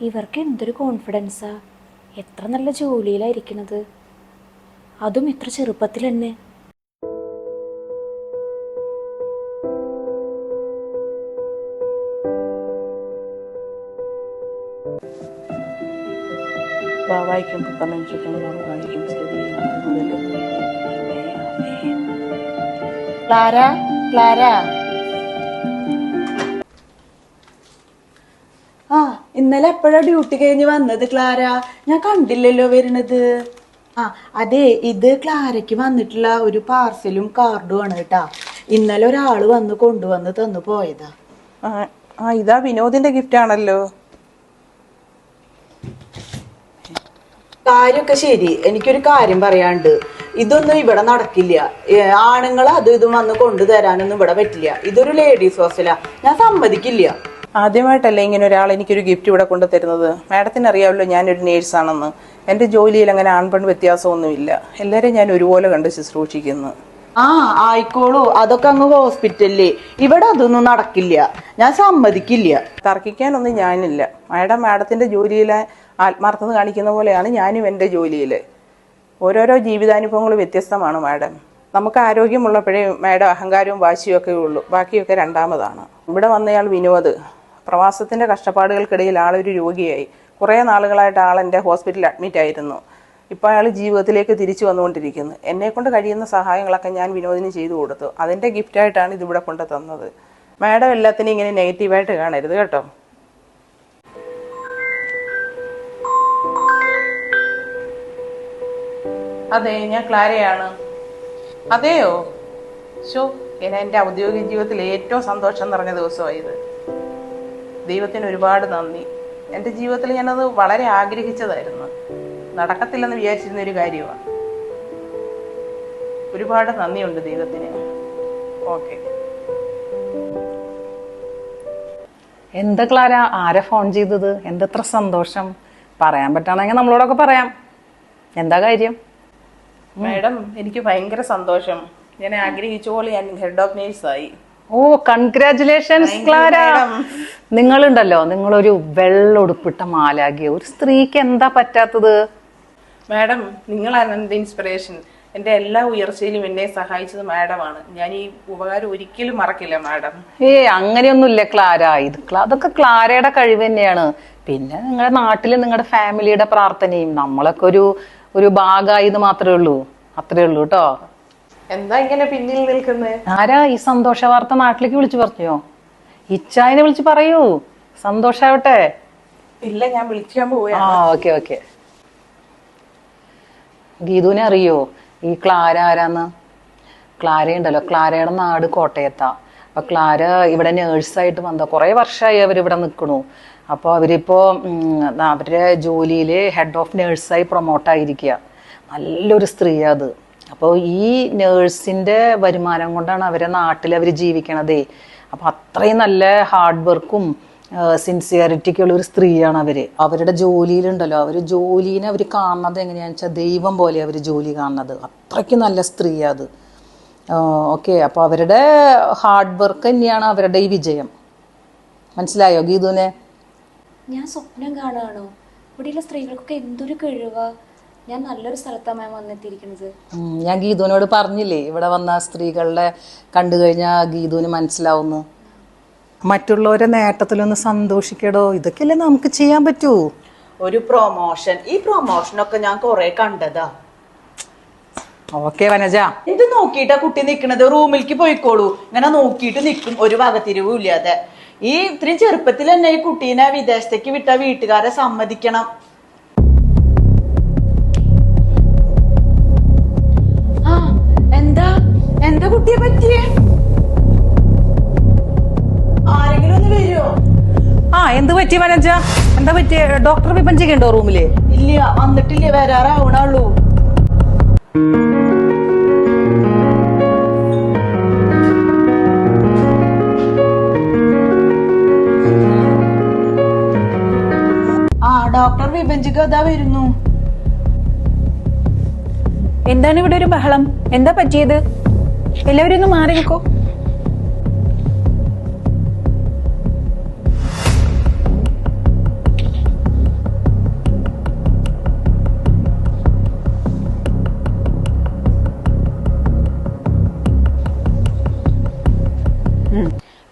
[SPEAKER 3] ഇവർക്ക് എന്തൊരു കോൺഫിഡൻസാ! എത്ര നല്ല ജോലിയിലായിരിക്കണത്, അതും ഇത്ര ചെറുപ്പത്തിൽ തന്നെ.
[SPEAKER 1] വായിക്കും വായിക്കും
[SPEAKER 4] ക്ലാര, ക്ലാര. ആ, ഇന്നലെ എപ്പോഴാ ഡ്യൂട്ടി കഴിഞ്ഞ് വന്നത് ക്ലാര? ഞാൻ കണ്ടില്ലല്ലോ വരുന്നത്. ആ അതെ, ഇത് ക്ലാരയ്ക്ക് വന്നിട്ടുള്ള ഒരു പാർസലും കാർഡും ആണ് കേട്ടാ. ഇന്നലെ ഒരാള് വന്ന് കൊണ്ടുവന്ന് തന്നു പോയതാ.
[SPEAKER 1] ഇതാ വിനോദിന്റെ ഗിഫ്റ്റ് ആണല്ലോ.
[SPEAKER 4] കാര്യമൊക്കെ ശരി. എനിക്കൊരു കാര്യം പറയാണ്ട്. ഇതൊന്നും ഇവിടെ നടക്കില്ല. ആണുങ്ങൾ അതും ഇതും വന്ന് കൊണ്ടുതരാനൊന്നും ഇവിടെ പറ്റില്ല. ഇതൊരു ലേഡീസ് ഹോസ്റ്റലാ, ഞാൻ സമ്മതിക്കില്ല.
[SPEAKER 1] ആദ്യമായിട്ടല്ലേ ഇങ്ങനെ ഒരാൾ എനിക്കൊരു ഗിഫ്റ്റ് ഇവിടെ കൊണ്ടു തരുന്നത്. മാഡത്തിന് അറിയാമല്ലോ ഞാനൊരു നേഴ്സാണെന്ന്. എൻ്റെ ജോലിയിൽ അങ്ങനെ ആൺപെൺ വ്യത്യാസമൊന്നുമില്ല. എല്ലാവരെയും ഞാൻ ഒരുപോലെ കണ്ട് ശുശ്രൂഷിക്കുന്നു.
[SPEAKER 4] ആ ആയിക്കോളൂ, അതൊക്കെ അങ്ങ് ഹോസ്പിറ്റലില്. ഇവിടെ അതൊന്നും നടക്കില്ല, ഞാൻ സമ്മതിക്കില്ല.
[SPEAKER 1] തർക്കിക്കാനൊന്നും ഞാനില്ല. മാഡത്തിന്റെ ജോലിയിലെ ആത്മാർത്ഥത കാണിക്കുന്ന പോലെയാണ് ഞാനും എൻ്റെ ജോലിയിൽ. ഓരോരോ ജീവിതാനുഭവങ്ങൾ വ്യത്യസ്തമാണ് മാഡം. നമുക്ക് ആരോഗ്യമുള്ളപ്പോഴേ മാഡം അഹങ്കാരവും വാശിയും ഒക്കെ ഉള്ളൂ, ബാക്കിയൊക്കെ രണ്ടാമതാണ്. ഇവിടെ വന്നയാൾ വിനോദ് പ്രവാസത്തിൻ്റെ കഷ്ടപ്പാടുകൾക്കിടയിൽ ആളൊരു രോഗിയായി. കുറേ നാളുകളായിട്ട് ആളെൻ്റെ ഹോസ്പിറ്റലിൽ അഡ്മിറ്റ് ആയിരുന്നു. ഇപ്പോൾ അയാൾ ജീവിതത്തിലേക്ക് തിരിച്ചു വന്നുകൊണ്ടിരിക്കുന്നു. എന്നെക്കൊണ്ട് കഴിയുന്ന സഹായങ്ങളൊക്കെ ഞാൻ വിനോദിന് ചെയ്തു കൊടുത്തു. അതിൻ്റെ ഗിഫ്റ്റായിട്ടാണ് ഇതിവിടെ കൊണ്ട് തന്നത്. മാഡം എല്ലാത്തിനും ഇങ്ങനെ നെഗറ്റീവായിട്ട് കാണരുത് കേട്ടോ. അതെ, ഞാൻ ക്ലാരയാണ്. അതെയോ? എൻ്റെ ഔദ്യോഗിക ജീവിതത്തിൽ ഏറ്റവും സന്തോഷം നിറഞ്ഞ ദിവസമായത്. ദൈവത്തിന് ഒരുപാട് നന്ദി. എൻ്റെ ജീവിതത്തിൽ ഞാനത് വളരെ ആഗ്രഹിച്ചതായിരുന്നു. നടക്കത്തില്ലെന്ന് വിചാരിച്ചിരുന്ന ഒരു കാര്യമാണ്. ഒരുപാട് നന്ദിയുണ്ട് ദൈവത്തിന്. ഓക്കെ.
[SPEAKER 2] എന്താ ക്ലാര, ആരെ ഫോൺ ചെയ്തത്? എന്തെത്ര സന്തോഷം. പറയാൻ പറ്റുകയാണെങ്കിൽ നമ്മളോടൊക്കെ പറയാം. എന്താ കാര്യം?
[SPEAKER 1] മാഡം, എനിക്ക് ഭയങ്കര സന്തോഷം. ഞാൻ ആഗ്രഹിച്ച പോലെ ഞാൻ ഹെഡ് ഓഫ് നേഴ്സായി.
[SPEAKER 2] ഓ, കൺഗ്രാറ്റുലേഷൻസ് ക്ലാര. നിങ്ങളുണ്ടല്ലോ, നിങ്ങളൊരു വെള്ളൊടുപ്പിട്ട മാലാഖിയ. ഒരു സ്ത്രീക്ക് എന്താ പറ്റാത്തത്?
[SPEAKER 1] മാഡം, നിങ്ങളാണ് എൻ്റെ ഇൻസ്പിറേഷൻ. എൻ്റെ എല്ലാ ഉയർച്ചയിലും എന്നെ സഹായിച്ചത് മാഡമാണ്. ഞാൻ ഈ ഉപകാരം ഒരിക്കലും മറക്കില്ല മാഡം.
[SPEAKER 2] അങ്ങനെയൊന്നുമില്ല ക്ലാര. അതൊക്കെ ക്ലാരയുടെ കഴിവ് തന്നെയാണ്. പിന്നെ നിങ്ങളുടെ നാട്ടിൽ നിങ്ങളുടെ ഫാമിലിയുടെ പ്രാർത്ഥനയും നമ്മളൊക്കെ ഒരു ഭാഗമായി എന്ന് മാത്രമേ ഉള്ളൂ. അത്രേ ഉള്ളൂ കേട്ടോ.
[SPEAKER 1] എന്താ ഇങ്ങനെ പിന്നിൽ നിൽക്കുന്നത്?
[SPEAKER 2] ആരാ ഈ സന്തോഷ വാർത്ത നാട്ടിലേക്ക് വിളിച്ചു പറഞ്ഞോ? ഇച്ചായനെ വിളിച്ച് പറയൂ, സന്തോഷാവട്ടെ.
[SPEAKER 1] ഇല്ല, ഞാൻ വിളിക്കാൻ പോവുക.
[SPEAKER 2] ആ ഓക്കെ ഓക്കെ. ഗീതുവിനെ അറിയോ ഈ ക്ലാര ആരാന്ന്? ക്ലാര ഉണ്ടല്ലോ, ക്ലാരയുടെ നാട് കോട്ടയത്താ. അപ്പൊ ക്ലാര ഇവിടെ നേഴ്സായിട്ട് വന്ന കുറെ വർഷമായി അവരിവിടെ നിൽക്കണു. അപ്പോൾ അവരിപ്പോ അവരുടെ ജോലിയിൽ ഹെഡ് ഓഫ് നേഴ്സായി പ്രൊമോട്ടായിരിക്കുക. നല്ലൊരു സ്ത്രീയാ അത്. അപ്പോൾ ഈ നേഴ്സിന്റെ വരുമാനം കൊണ്ടാണ് അവരെ നാട്ടിൽ അവർ ജീവിക്കണതേ. അപ്പൊ അത്രയും നല്ല ഹാർഡ് വർക്കും സിൻസിയറിറ്റിക്കുള്ള ഒരു സ്ത്രീയാണ് അവര്. അവരുടെ ജോലിയിലുണ്ടല്ലോ, അവർ ജോലിനെ അവർ കാണുന്നത് എങ്ങനെയാണെന്ന് വെച്ചാൽ ദൈവം പോലെ അവർ ജോലി കാണുന്നത്. അത്രയ്ക്ക് നല്ല സ്ത്രീയാ അത്. ഓക്കെ, അപ്പോൾ അവരുടെ ഹാർഡ് വർക്ക് തന്നെയാണ് അവരുടെ ഈ വിജയം. മനസ്സിലായോ ഗീതുവിനെ?
[SPEAKER 3] ഞാൻ സ്വപ്നം കാണുകയാണോ? ഇവിടെയുള്ള സ്ത്രീകൾക്കൊക്കെ എന്തൊരു കഴിവാ. ഞാൻ നല്ലൊരു സ്ഥലത്താണ് മാം വന്നെത്തിയിരിക്കുന്നത്.
[SPEAKER 2] ഞാൻ ഗീതുവിനോട് പറഞ്ഞില്ലേ, ഇവിടെ വന്ന സ്ത്രീകളുടെ കണ്ടു കഴിഞ്ഞാൽ ഗീതുവിന് മനസ്സിലാവുന്നു. മറ്റുള്ളവരെ നേട്ടത്തിലൊന്ന് സന്തോഷിക്കടോ, ഇതൊക്കെയല്ലേ നമുക്ക് ചെയ്യാൻ പറ്റൂ.
[SPEAKER 4] ഒരു പ്രൊമോഷൻ, ഈ പ്രൊമോഷനൊക്കെ ഞാൻ കൊറേ കണ്ടതാ.
[SPEAKER 2] ഓക്കെ വനജ,
[SPEAKER 4] എന്ത് നോക്കിയിട്ടാ കുട്ടി നിക്കണത്? റൂമിലേക്ക് പോയിക്കോളൂ. ഇങ്ങനെ നോക്കിയിട്ട് നിൽക്കും, ഒരു വകതിരിവും ഇല്ലാതെ. ഈ ഇത്രയും ചെറുപ്പത്തിൽ തന്നെ ഈ കുട്ടീനെ വിദേശത്തേക്ക് വിട്ട വീട്ടുകാരെ സമ്മതിക്കണം. ആ എന്താ എന്താ കുട്ടിയെ പറ്റിയേ? ആരെങ്കിലും ഒന്ന് വരുമോ?
[SPEAKER 2] എന്ത് പറ്റി വനജ? എന്താ പറ്റിയ? ഡോക്ടർ വിപഞ്ചിക ഉണ്ടോ റൂമില്?
[SPEAKER 4] ഇല്ല, വന്നിട്ടില്ല, വരാറാവണുള്ളൂ. ഡോക്ടർ വിഭജിക അതാ വരുന്നു.
[SPEAKER 6] എന്താണ് ഇവിടെ ഒരു ബഹളം? എന്താ പറ്റിയത്? എല്ലാവരും ഒന്ന് മാറി നിൽക്കോ.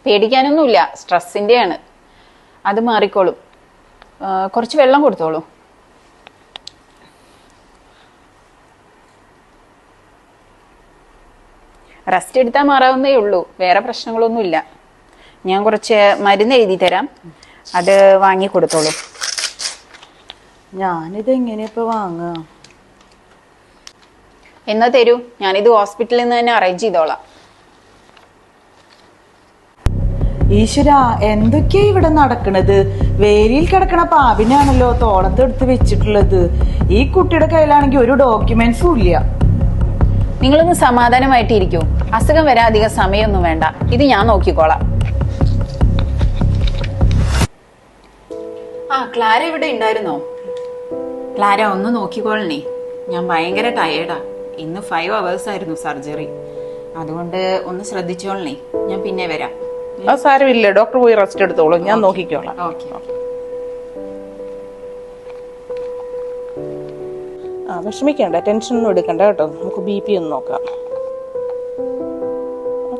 [SPEAKER 6] പേടിക്കാനൊന്നുമില്ല, സ്ട്രെസ്സിന്റെയാണ്. അത് മാറിക്കോളും. കുറച്ച് വെള്ളം കൊടുത്തോളൂ. റെസ്റ്റ് എടുത്താൽ മാറാവുന്നേ ഉള്ളൂ, വേറെ പ്രശ്നങ്ങളൊന്നുമില്ല. ഞാൻ കുറച്ച് മരുന്ന് എഴുതി തരാം, അത് വാങ്ങി കൊടുത്തോളൂ.
[SPEAKER 4] ഞാനിത് എങ്ങനെയാ ഇപ്പൊ വാങ്ങുക?
[SPEAKER 6] എന്നാ തരൂ, ഞാനിത് ഹോസ്പിറ്റലിൽ നിന്ന് തന്നെ അറേഞ്ച് ചെയ്തോളാം.
[SPEAKER 4] ഈശ്വര, എന്തൊക്കെയാ ഇവിടെ നടക്കണത്? വേലിയിൽ കിടക്കണ പാവിനാണല്ലോ തോളത്തെടുത്ത് വെച്ചിട്ടുള്ളത്. ഈ കുട്ടിയുടെ കയ്യിലാണെങ്കിൽ ഒരു ഡോക്യുമെന്റ്സും ഇല്ല.
[SPEAKER 6] നിങ്ങളൊന്ന് സമാധാനമായിട്ടിരിക്കൂ. അസുഖം വരാൻ അധികം സമയമൊന്നും വേണ്ട, ഇത് ഞാൻ നോക്കിക്കോളാം. ക്ലാര ഇവിടെ ഉണ്ടായിരുന്നോ? ക്ലാര ഒന്ന് നോക്കിക്കോളണേ, ഞാൻ ഭയങ്കര ടയേർഡാ. ഇന്ന് 5 hours ആയിരുന്നു സർജറി, അതുകൊണ്ട് ഒന്ന് ശ്രദ്ധിച്ചോളണേ. ഞാൻ പിന്നെ വരാം.
[SPEAKER 1] അത് സാരമില്ല, ഡോക്ടർ പോയി റെസ്റ്റ് എടുത്തോളൂ, ഞാൻ നോക്കിക്കോളാം.
[SPEAKER 6] ഓക്കെ.
[SPEAKER 1] വിഷമിക്കണ്ട, ടെൻഷനൊന്നും എടുക്കണ്ട കേട്ടോ. നമുക്ക് BP ഒന്ന് നോക്കാം.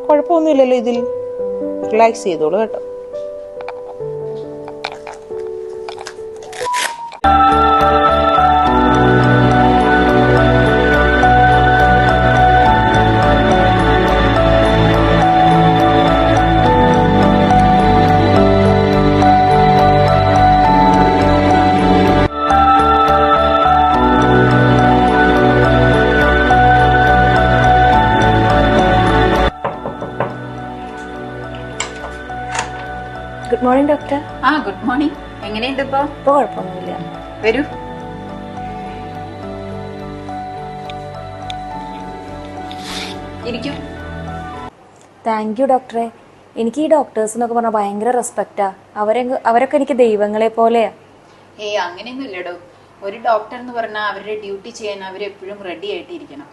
[SPEAKER 1] കുഴപ്പമൊന്നുമില്ലല്ലോ ഇതിൽ, റിലാക്സ് ചെയ്തോളൂ കേട്ടോ.
[SPEAKER 3] Good morning doctor.
[SPEAKER 6] Good morning. എങ്ങനെയുണ്ട് ഇപ്പൊ?
[SPEAKER 3] ഇപ്പൊ കുഴപ്പമൊന്നുമില്ല.
[SPEAKER 6] വരൂ. ഇരിക്കൂ.
[SPEAKER 3] താങ്ക് യു ഡോക്ടറെ. എനിക്ക് ഈ ഡോക്ടേഴ്സ് എന്നൊക്കെ പറഞ്ഞാൽ ഭയങ്കര റെസ്പെക്റ്റാ. അവരൊക്കെ എനിക്ക് ദൈവങ്ങളെ പോലെയാ.
[SPEAKER 6] അങ്ങനെയൊന്നും ഇല്ലടോ. ഒരു ഡോക്ടർ എന്ന് പറഞ്ഞാൽ അവരുടെ ഡ്യൂട്ടി ചെയ്യാൻ അവരെപ്പോഴും റെഡി ആയിട്ടിരിക്കണം.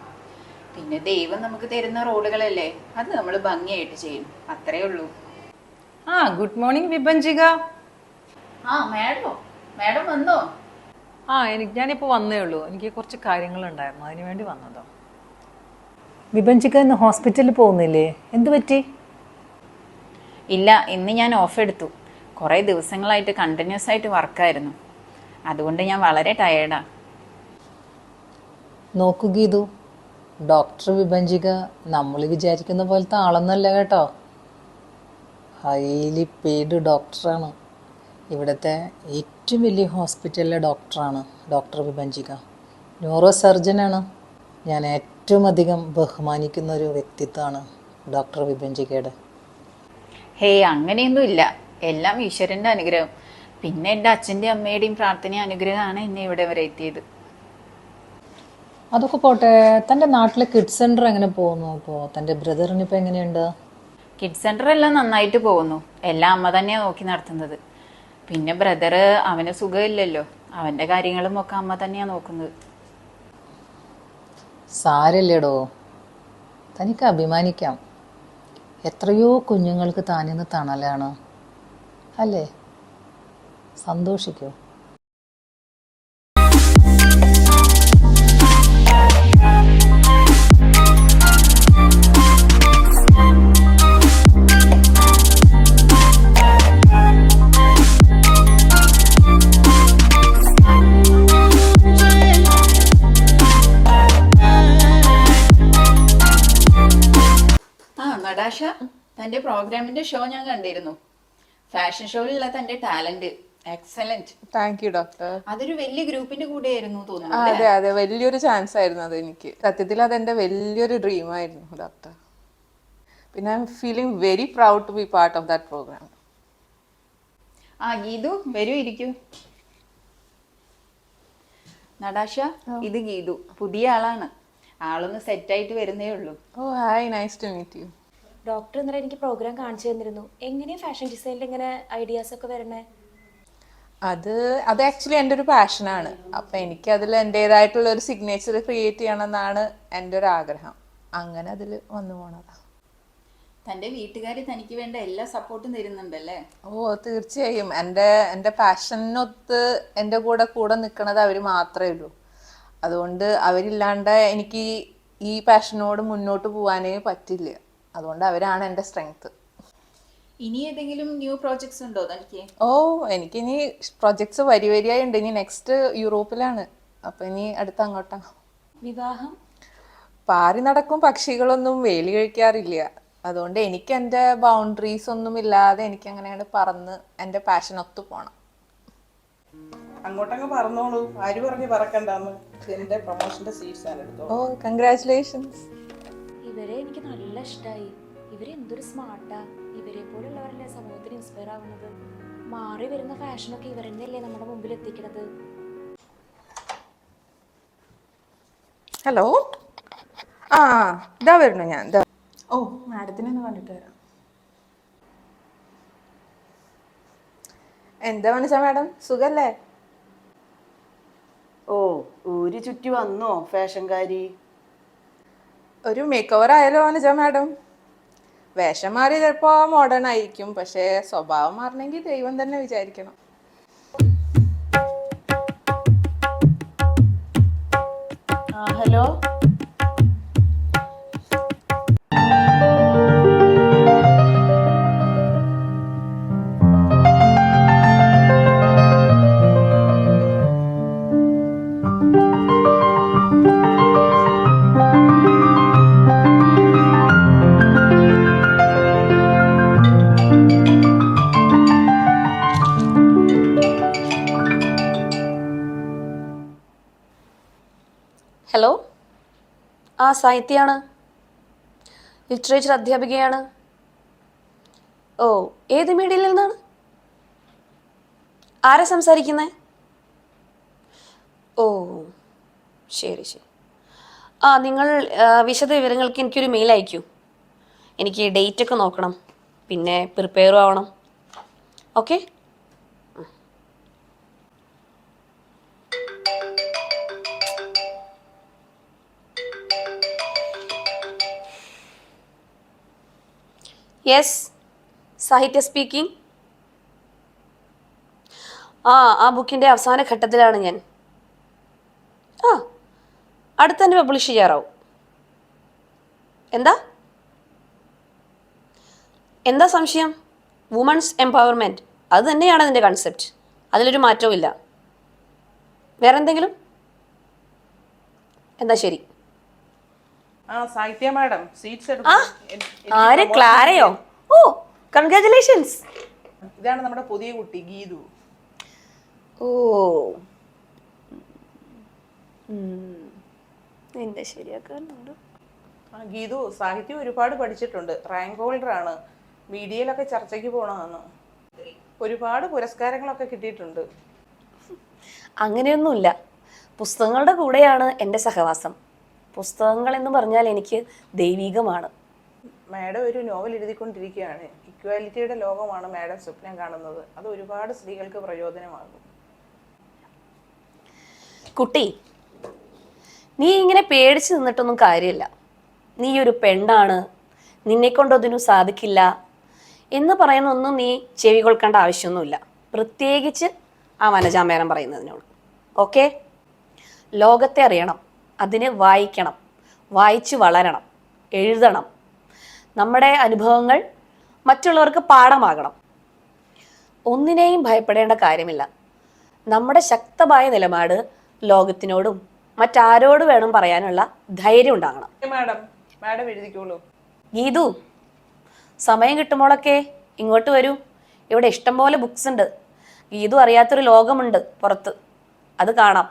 [SPEAKER 6] പിന്നെ ദൈവം നമുക്ക് തരുന്ന റോളുകളല്ലേ, അത് നമ്മൾ ഭംഗിയായിട്ട് ചെയ്യും, അത്രേ ഉള്ളൂ.
[SPEAKER 2] Good morning Vipanchika.
[SPEAKER 6] മാഡം വന്നോ?
[SPEAKER 2] ഞാനിപ്പോ വന്നേ ഉള്ളൂ. എനിക്ക് കുറച്ച് കാര്യങ്ങളുണ്ടായിരുന്നു, അതിനു വേണ്ടി വന്നതോ. വിപഞ്ചിക ഇന്ന് ഹോസ്പിറ്റലിൽ പോകുന്നില്ലേ? എന്ത് പറ്റി?
[SPEAKER 6] ഇല്ല, ഇന്ന് ഞാൻ ഓഫ് എടുത്തു. കുറേ ദിവസങ്ങളായിട്ട് കണ്ടിന്യൂസ് ആയിട്ട് വർക്കായിരുന്നു. അതുകൊണ്ട് ഞാൻ വളരെ ടയേർഡാണ്.
[SPEAKER 2] നോക്കൂ ഗീതു, ഡോക്ടർ വിഭജിക നമ്മൾ വിചാരിക്കുന്ന പോലത്തെ ആളൊന്നല്ല കേട്ടോ. ഹൈലി പെയ്ഡ് ഡോക്ടറാണ്. ഇവിടുത്തെ ഏറ്റവും വലിയ ഹോസ്പിറ്റലിലെ ഡോക്ടറാണ് ഡോക്ടർ വിഭജിക. ന്യൂറോ സർജനാണ്. ഞാൻ ഏറ്റവും അധികം ബഹുമാനിക്കുന്ന ഒരു വ്യക്തിത്വമാണ് ഡോക്ടർ വിഭജികയുടെ.
[SPEAKER 6] ഹേയ്, അങ്ങനെയൊന്നും ഇല്ല. എല്ലാം ഈശ്വരൻ്റെ അനുഗ്രഹം. പിന്നെ എൻ്റെ അച്ഛൻ്റെയും അമ്മയുടെയും പ്രാർത്ഥനയും അനുഗ്രഹമാണ് എന്നെ ഇവിടെ വരെ എത്തിയത്.
[SPEAKER 2] അതൊക്കെ പോട്ടെ, തൻ്റെ നാട്ടിലെ കിഡ്സ് സെൻറ്റർ എങ്ങനെ പോകുന്നു? ഇപ്പോൾ തൻ്റെ ബ്രദറിനിപ്പോൾ എങ്ങനെയുണ്ട്?
[SPEAKER 6] കിഡ്സ് സെൻ്റർ എല്ലാം നന്നായിട്ട് പോകുന്നു. എല്ലാം അമ്മ തന്നെയാണ് നോക്കി നടത്തുന്നത്. പിന്നെ ബ്രദറ് അവന് സുഖമില്ലല്ലോ, അവൻ്റെ കാര്യങ്ങളും ഒക്കെ അമ്മ തന്നെയാണ് നോക്കുന്നത്.
[SPEAKER 2] സാരല്ലേടോ, തനിക്ക് അഭിമാനിക്കാം. എത്രയോ കുഞ്ഞുങ്ങൾക്ക് താനിന്ന് തണലാണ് അല്ലേ? സന്തോഷിക്കൂ.
[SPEAKER 6] നടാഷ, തൻ്റെ പ്രോഗ്രാമിൻ്റെ ഷോ ഞാൻ കണ്ടിരുന്നു. ഫാഷൻ ഷോയിലുള്ള തൻ്റെ talent excellent.
[SPEAKER 7] Thank you doctor.
[SPEAKER 6] അതൊരു വലിയ ഗ്രൂപ്പിന്റെ കൂടെ ആയിരുന്നു തോന്നുന്നു.
[SPEAKER 7] അതെ അതെ, വലിയൊരു ചാൻസ് ആയിരുന്നു അത് എനിക്ക്. സത്യത്തിൽ അതെന്റെ വലിയൊരു ഡ്രീം ആയിരുന്നു ഡോക്ടർ. പിന്നെ I am feeling very proud to be part of that programme.
[SPEAKER 6] Geethu വരൂ, ഇരിക്കൂ. നടാഷ, ഇത് ഗീതു, പുതിയ ആളാണ്. ആളൊന്ന് സെറ്റായിട്ട് വരുന്നേ ഉള്ളൂ.
[SPEAKER 7] ഓ hi, nice to meet you.
[SPEAKER 3] Doctor ഇന്നലെ എനിക്ക് പ്രോഗ്രാം കാണിച്ചു തന്നിരുന്നു. എങ്ങനെയാണ് ഫാഷൻ ഡിസൈനിൽ ഇങ്ങനെ ഐഡിയാസ് ഒക്കെ വരണേ?
[SPEAKER 7] അത് ആക്ച്വലി എൻ്റെ ഒരു പാഷനാണ്. അപ്പം എനിക്ക് അതിൽ എൻ്റേതായിട്ടുള്ള ഒരു സിഗ്നേച്ചർ ക്രിയേറ്റ് ചെയ്യണമെന്നാണ് എൻ്റെ ഒരു ആഗ്രഹം. അങ്ങനെ അതിൽ വന്നു പോണതാ.
[SPEAKER 6] തൻ്റെ വീട്ടുകാർ തനിക്ക് വേണ്ട എല്ലാ സപ്പോർട്ടും തരുന്നുണ്ടല്ലേ?
[SPEAKER 7] ഓ തീർച്ചയായും. എൻ്റെ പാഷനൊത്ത് എൻ്റെ കൂടെ നിൽക്കുന്നത് അവർ മാത്രമേ ഉള്ളൂ. അതുകൊണ്ട് അവരില്ലാണ്ട് എനിക്ക് ഈ പാഷനോട് മുന്നോട്ട് പോകാനേ പറ്റില്ല. അതുകൊണ്ട് അവരാണ് എൻ്റെ സ്ട്രെങ്ത്.
[SPEAKER 6] ഇനി ഏതെങ്കിലും ന്യൂ പ്രോജക്ട്സ് ഉണ്ടോ തനിക്ക്?
[SPEAKER 7] ഓ എനിക്കിനി പ്രൊജക്ട്സ് വരിയായി ഉണ്ട്. ഇനി നെക്സ്റ്റ് യൂറോപ്പിലാണ്. അപ്പം ഇനി അടുത്ത് അങ്ങോട്ടാ.
[SPEAKER 3] വിവാഹം?
[SPEAKER 7] പാറി നടക്കും പക്ഷികളൊന്നും വേലി കഴിക്കാറില്ല. അതുകൊണ്ട് എനിക്ക് എൻ്റെ ബൗണ്ടറീസ് ഒന്നും ഇല്ലാതെ എനിക്ക് അങ്ങനെയാണ് പറന്ന് എൻ്റെ പാഷൻ ഒത്തു പോണം.
[SPEAKER 1] അങ്ങോട്ടങ്ങ് പറന്നോളൂ. ആര് പറഞ്ഞ് പറക്കണ്ടെന്ന്? എൻ്റെ പ്രൊമോഷൻ്റെ സീറ്റ്സ് ആണ് എടുത്തോ.
[SPEAKER 7] ഓ കൺഗ്രാറ്റുലേഷൻസ്.
[SPEAKER 3] ഇവരെ എനിക്ക് നല്ല ഇഷ്ടമായി. ഇവരെന്തൊരു സ്മാർട്ടാ. ഇവരെ പോലുള്ളവരല്ലേ സമൂഹത്തിന് ഇൻസ്പയർ ആവുന്നത്. മാറി വരുന്ന ഫാഷനൊക്കെ ഇവരെന്നെയല്ലേ നമ്മുടെ മുമ്പിൽ എത്തിക്കുന്നത്.
[SPEAKER 7] ഹലോ, ഇതാ വരുന്നു ഞാൻ. ഓ മാഡത്തിനെ ഒന്ന് കണ്ടിട്ട് വരാം. എന്താ മനസ്സാ മാഡം, സുഖല്ലേ?
[SPEAKER 4] ഓ ഊര് ചുറ്റി വന്നോ ഫാഷൻകാരി?
[SPEAKER 7] ഒരു മേക്ക് ഓവർ ആയാലോ അനുജ മാഡം? വേഷം മാറി ചിലപ്പോ മോഡേൺ ആയിരിക്കും, പക്ഷേ സ്വഭാവം മാറണമെങ്കിൽ ദൈവം തന്നെ വിചാരിക്കണം.
[SPEAKER 4] ഹലോ,
[SPEAKER 3] ഹലോ, സാഹിത്യയാണ്, ലിറ്ററേച്ചർ അധ്യാപികയാണ്. ഓ ഏത് മീഡിയയിൽ നിന്നാണ്? ആരാ സംസാരിക്കുന്നത്? ഓ ശരി ശരി. നിങ്ങൾ വിശദ വിവരങ്ങൾക്ക് എനിക്കൊരു മെയിൽ അയക്കൂ. എനിക്ക് ഡേറ്റ് ഒക്കെ നോക്കണം, പിന്നെ പ്രിപ്പയറും ആവണം. ഓക്കെ. യെസ്, സാഹിത്യ സ്പീക്കിംഗ്. ആ ബുക്കിൻ്റെ അവസാന ഘട്ടത്തിലാണ് ഞാൻ. അടുത്ത് തന്നെ പബ്ലിഷ് ചെയ്യാറാവും. എന്താ സംശയം? Women's empowerment. അത് തന്നെയാണ് അതിൻ്റെ കൺസെപ്റ്റ്. അതിലൊരു മാറ്റവും ഇല്ല. വേറെ എന്തെങ്കിലും? എന്താ ശരി.
[SPEAKER 1] സാഹിത്യ മാഡം സീറ്റ്സ്
[SPEAKER 3] ആര്? ക്ലാരയോ? ഓ, കൺഗ്രാറ്റുലേഷൻസ്.
[SPEAKER 1] ഇതാണ് നമ്മുടെ പുതിയ കുട്ടി ഗീതു.
[SPEAKER 3] ഓ, എന്റെ ശരിയാക്കാറുണ്ട്.
[SPEAKER 1] ഗീതു സാഹിത്യം ഒരുപാട് പഠിച്ചിട്ടുണ്ട്. റാങ്ക് ഹോൾഡർ ആണ്. മീഡിയയിലൊക്കെ ചർച്ചയ്ക്ക് പോകണമെന്ന്. ഒരുപാട് പുരസ്കാരങ്ങളൊക്കെ കിട്ടിയിട്ടുണ്ട്.
[SPEAKER 3] അങ്ങനെയൊന്നുമില്ല. പുസ്തകങ്ങളുടെ കൂടെയാണ് എൻ്റെ സഹവാസം. പുസ്തകങ്ങൾ എന്ന് പറഞ്ഞാൽ എനിക്ക് ദൈവികമാണ്.
[SPEAKER 1] മാഡം ഒരു നോവൽ എഴുതിക്കൊണ്ടിരിക്കുകയാണ്. ഇക്വാലിറ്റിയുടെ ലോകമാണ് മാഡം സ്വപ്നം കാണുന്നത്. അത് ഒരുപാട് സ്ത്രീകൾക്ക് പ്രയോജനമാകും.
[SPEAKER 3] കുട്ടി, നീ ഇങ്ങനെ പേടിച്ച് നിന്നിട്ടൊന്നും കാര്യമില്ല. നീ ഒരു പെണ്ണാണ്, നിന്നെക്കൊണ്ടൊന്നിനും സാധിക്കില്ല എന്ന് പറയുന്നൊന്നും നീ ചെവി കൊൾക്കേണ്ട ആവശ്യമൊന്നുമില്ല. പ്രത്യേകിച്ച് ആ വനജാമേരം പറയുന്നതിനോട്. ഓക്കെ? ലോകത്തെ അറിയണം, അതിന് വായിക്കണം, വായിച്ച് വളരണം, എഴുതണം. നമ്മുടെ അനുഭവങ്ങൾ മറ്റുള്ളവർക്ക് പാഠമാകണം. ഒന്നിനെയും ഭയപ്പെടേണ്ട കാര്യമില്ല. നമ്മുടെ ശക്തമായ നിലപാട് ലോകത്തിനോടും മറ്റാരോട് വേണം പറയാനുള്ള ധൈര്യം ഉണ്ടാകണം.
[SPEAKER 1] മാഡം എഴുതിക്കോളൂ.
[SPEAKER 3] ഗീതു, സമയം കിട്ടുമ്പോഴൊക്കെ ഇങ്ങോട്ട് വരൂ. ഇവിടെ ഇഷ്ടംപോലെ ബുക്സ് ഉണ്ട്. ഗീതു അറിയാത്തൊരു ലോകമുണ്ട് പുറത്ത്, അത് കാണാം.